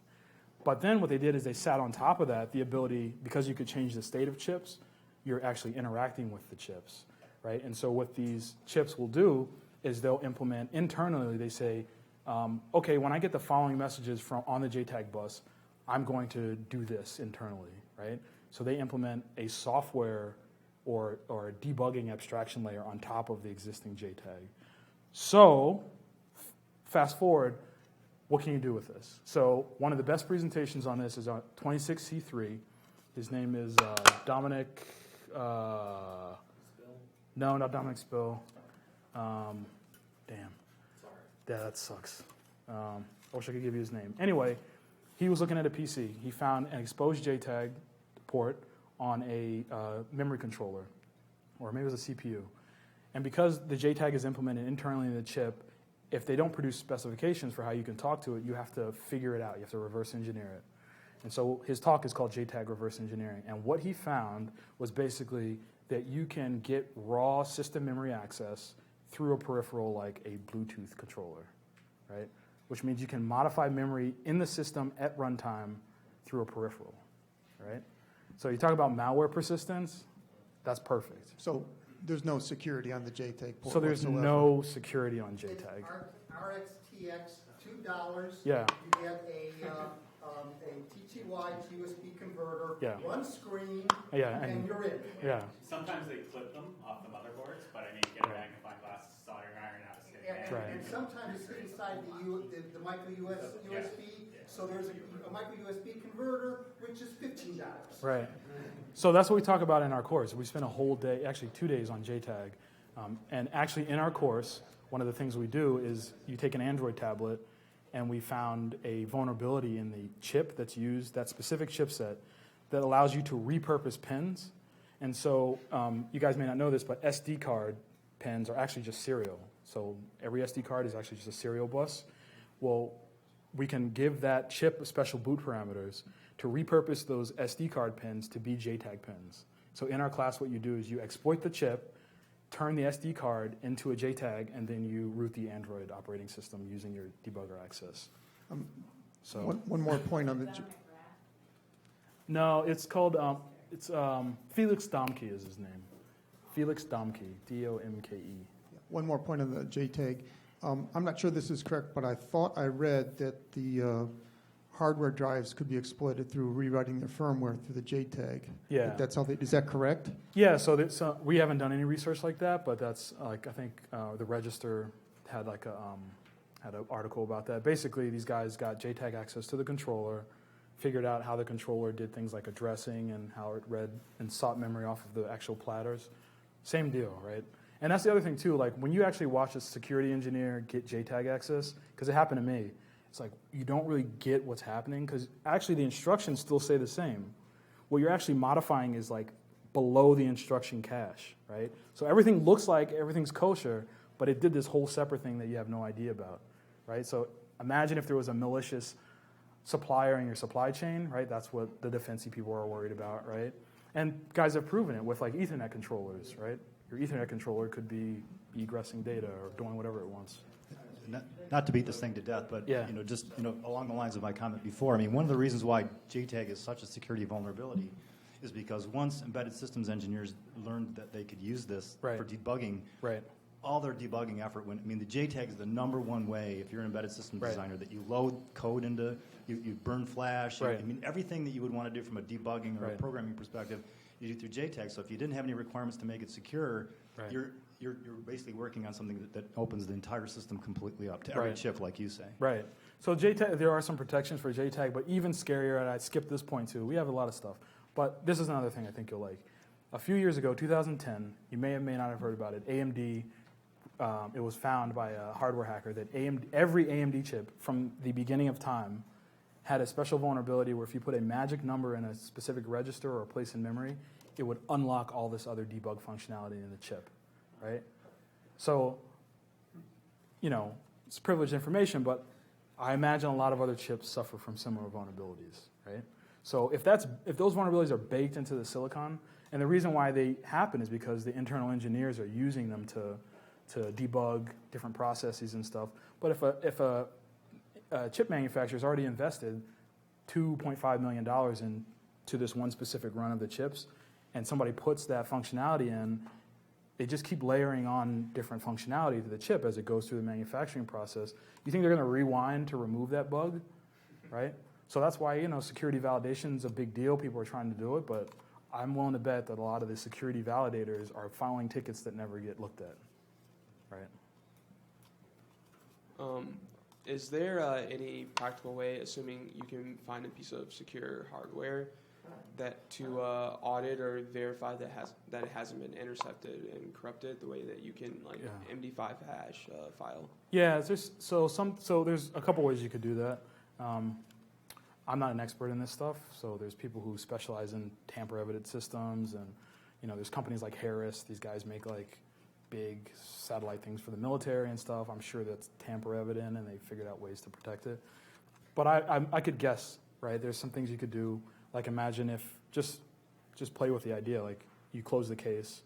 Speaker 1: But then what they did is they sat on top of that the ability, because you could change the state of chips, you're actually interacting with the chips, right? And so what these chips will do is they'll implement internally, they say, okay, when I get the following messages from on the JTAG bus, I'm going to do this internally, right? So they implement a software or a debugging abstraction layer on top of the existing JTAG. So fast forward, what can you do with this? So one of the best presentations on this is on 26C3. His name is Dominic, no, not Dominic Spill. Damn. Yeah, that sucks. I wish I could give you his name. Anyway, he was looking at a PC. He found an exposed JTAG port on a memory controller, or maybe it was a CPU. And because the JTAG is implemented internally in the chip, if they don't produce specifications for how you can talk to it, you have to figure it out. You have to reverse engineer it. And so his talk is called JTAG Reverse Engineering. And what he found was basically that you can get raw system memory access through a peripheral like a Bluetooth controller, right? Which means you can modify memory in the system at runtime through a peripheral, right? So you talk about malware persistence, that's perfect.
Speaker 13: So there's no security on the JTAG port.
Speaker 1: So there's
Speaker 13: whatsoever.
Speaker 1: no security on JTAG.
Speaker 9: It's RxTX, $2.
Speaker 1: Yeah.
Speaker 9: You get a TTY to USB converter,
Speaker 1: Yeah.
Speaker 9: one screen,
Speaker 1: Yeah,
Speaker 9: and you're in.
Speaker 1: Yeah.
Speaker 6: Sometimes they clip them off the motherboards, but I mean, you get a magnifying glass soldering iron out of stick.
Speaker 9: And sometimes it's inside the micro USB. So there's a micro USB converter, which is $15.
Speaker 1: Right. So that's what we talk about in our course. We spend a whole day, actually 2 days on JTAG. And actually in our course, one of the things we do is you take an Android tablet, and we found a vulnerability in the chip that's used, that specific chipset, that allows you to repurpose pins. And so you guys may not know this, but SD card pins are actually just serial. So every SD card is actually just a serial bus. Well, we can give that chip special boot parameters to repurpose those SD card pins to be JTAG pins. So in our class, what you do is you exploit the chip, turn the SD card into a JTAG, and then you root the Android operating system using your debugger access. So
Speaker 13: One more point on the...
Speaker 1: No, it's called, Felix Domke is his name. Felix Domke, D-O-M-K-E.
Speaker 13: One more point on the JTAG. I'm not sure this is correct, but I thought I read that the hardware drives could be exploited through rewriting the firmware through the JTAG.
Speaker 1: Yeah.
Speaker 13: That's how is that correct?
Speaker 1: Yeah, so we haven't done any research like that, but that's like, I think the Register had like had an article about that. Basically, these guys got JTAG access to the controller, figured out how the controller did things like addressing and how it read and sought memory off of the actual platters. Same deal, right? And that's the other thing too, like when you actually watch a security engineer get JTAG access, because it happened to me, it's like you don't really get what's happening because actually the instructions still say the same. What you're actually modifying is like below the instruction cache, right? So everything looks like everything's kosher, but it did this whole separate thing that you have no idea about, right? So imagine if there was a malicious supplier in your supply chain, right? That's what the defense people are worried about, right? And guys have proven it with like Ethernet controllers, right? Your Ethernet controller could be egressing data or doing whatever it wants.
Speaker 12: Not to beat this thing to death, but just along the lines of my comment before, I mean, one of the reasons why JTAG is such a security vulnerability is because once embedded systems engineers learned that they could use this for debugging, all their debugging effort went. I mean, the JTAG is the number one way, if you're an embedded systems designer, that you load code into, you burn flash. I mean, everything that you would want to do from a debugging or a programming perspective, you do through JTAG. So if you didn't have any requirements to make it secure, you're basically working on something that opens the entire system completely up to every chip, like you say.
Speaker 1: Right. So JTAG, there are some protections for JTAG, but even scarier, and I skipped this point too, we have a lot of stuff. But this is another thing I think you'll like. A few years ago, 2010, you may or may not have heard about it, AMD, it was found by a hardware hacker that every AMD chip from the beginning of time had a special vulnerability where if you put a magic number in a specific register or a place in memory, it would unlock all this other debug functionality in the chip, right? So, it's privileged information, but I imagine a lot of other chips suffer from similar vulnerabilities, right? So if those vulnerabilities are baked into the silicon, and the reason why they happen is because the internal engineers are using them to debug different processes and stuff. But if a chip manufacturer's already invested $2.5 million into this one specific run of the chips, and somebody puts that functionality in, they just keep layering on different functionality to the chip as it goes through the manufacturing process. You think they're going to rewind to remove that bug, right? So that's why, security validation is a big deal. People are trying to do it, but I'm willing to bet that a lot of the security validators are filing tickets that never get looked at, right?
Speaker 14: Is there any practical way, assuming you can find a piece of secure hardware, that to audit or verify that it hasn't been intercepted and corrupted the way that you can MD5 hash file?
Speaker 1: Yeah, there's a couple ways you could do that. I'm not an expert in this stuff, so there's people who specialize in tamper-evident systems, and there's companies like Harris. These guys make big satellite things for the military and stuff. I'm sure that's tamper-evident, and they figured out ways to protect it. But I could guess, right? There's some things you could do. Like imagine if just play with the idea. Like you close the case,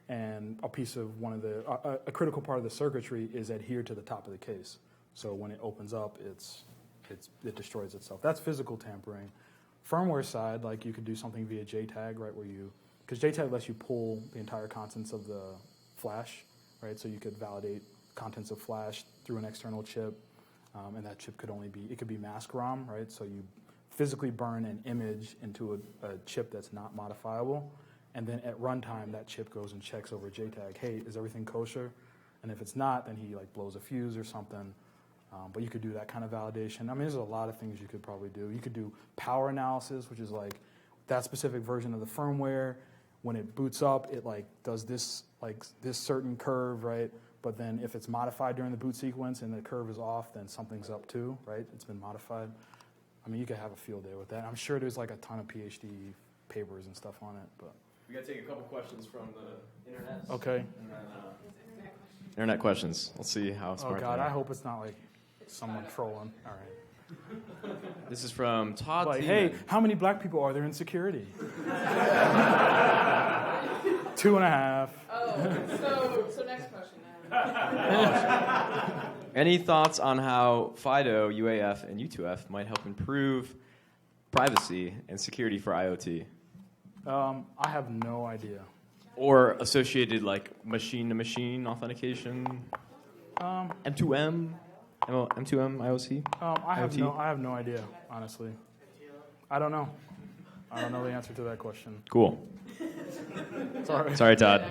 Speaker 1: and a piece of a critical part of the circuitry is adhered to the top of the case. So when it opens up, it destroys itself. That's physical tampering. Firmware side, like you could do something via JTAG, right? Because JTAG lets you pull the entire contents of the flash, right? So you could validate contents of flash through an external chip, and that chip could be mask ROM, right? So you physically burn an image into a chip that's not modifiable, and then at runtime, that chip goes and checks over JTAG, hey, is everything kosher? And if it's not, then he blows a fuse or something. But you could do that kind of validation. I mean, there's a lot of things you could probably do. You could do power analysis, which is that specific version of the firmware. When it boots up, it does this certain curve, right? But then if it's modified during the boot sequence and the curve is off, then something's up too, right? It's been modified. I mean, you could have a field day with that. I'm sure there's a ton of PhD papers and stuff on it. But
Speaker 2: we got to take a couple questions from the internet.
Speaker 1: Okay.
Speaker 2: And then, internet questions. Let's see how smart.
Speaker 1: Oh God, I hope it's not someone trolling. All right.
Speaker 2: This is from Todd.
Speaker 1: Hey, how many black people are there in security? 2.5.
Speaker 5: Oh, so next question.
Speaker 2: Any thoughts on how FIDO, UAF, and U2F might help improve privacy and security for IoT?
Speaker 1: I have no idea.
Speaker 2: Or associated machine-to-machine authentication, M2M, M2M IOC.
Speaker 1: I have no idea, honestly. I don't know. I don't know the answer to that question.
Speaker 2: Cool.
Speaker 1: Sorry,
Speaker 2: Todd.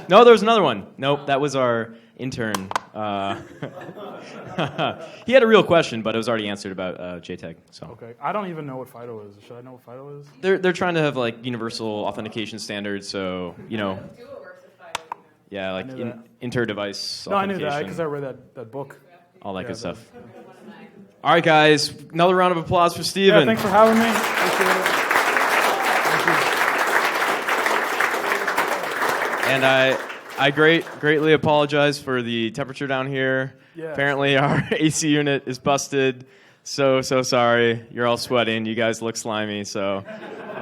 Speaker 2: No, there was another one. Nope, that was our intern. He had a real question, but it was already answered about JTAG. So.
Speaker 1: Okay, I don't even know what FIDO is. Should I know what FIDO is?
Speaker 2: They're trying to have universal authentication standards, so yeah, inter-device.
Speaker 1: No, I knew that because I read that book.
Speaker 2: All that good stuff. All right, guys, another round of applause for Steven.
Speaker 1: Yeah, thanks for having me. Appreciate it.
Speaker 2: And I greatly apologize for the temperature down here.
Speaker 1: Yeah.
Speaker 2: Apparently our AC unit is busted. So sorry. You're all sweating. You guys look slimy. So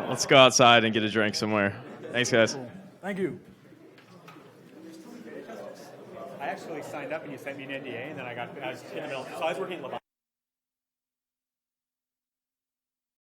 Speaker 2: let's go outside and get a drink somewhere. Thanks, guys.
Speaker 1: Cool. Thank you.
Speaker 6: I actually signed up and you sent me an NDA, and then I was in the middle. So I was working at Levant.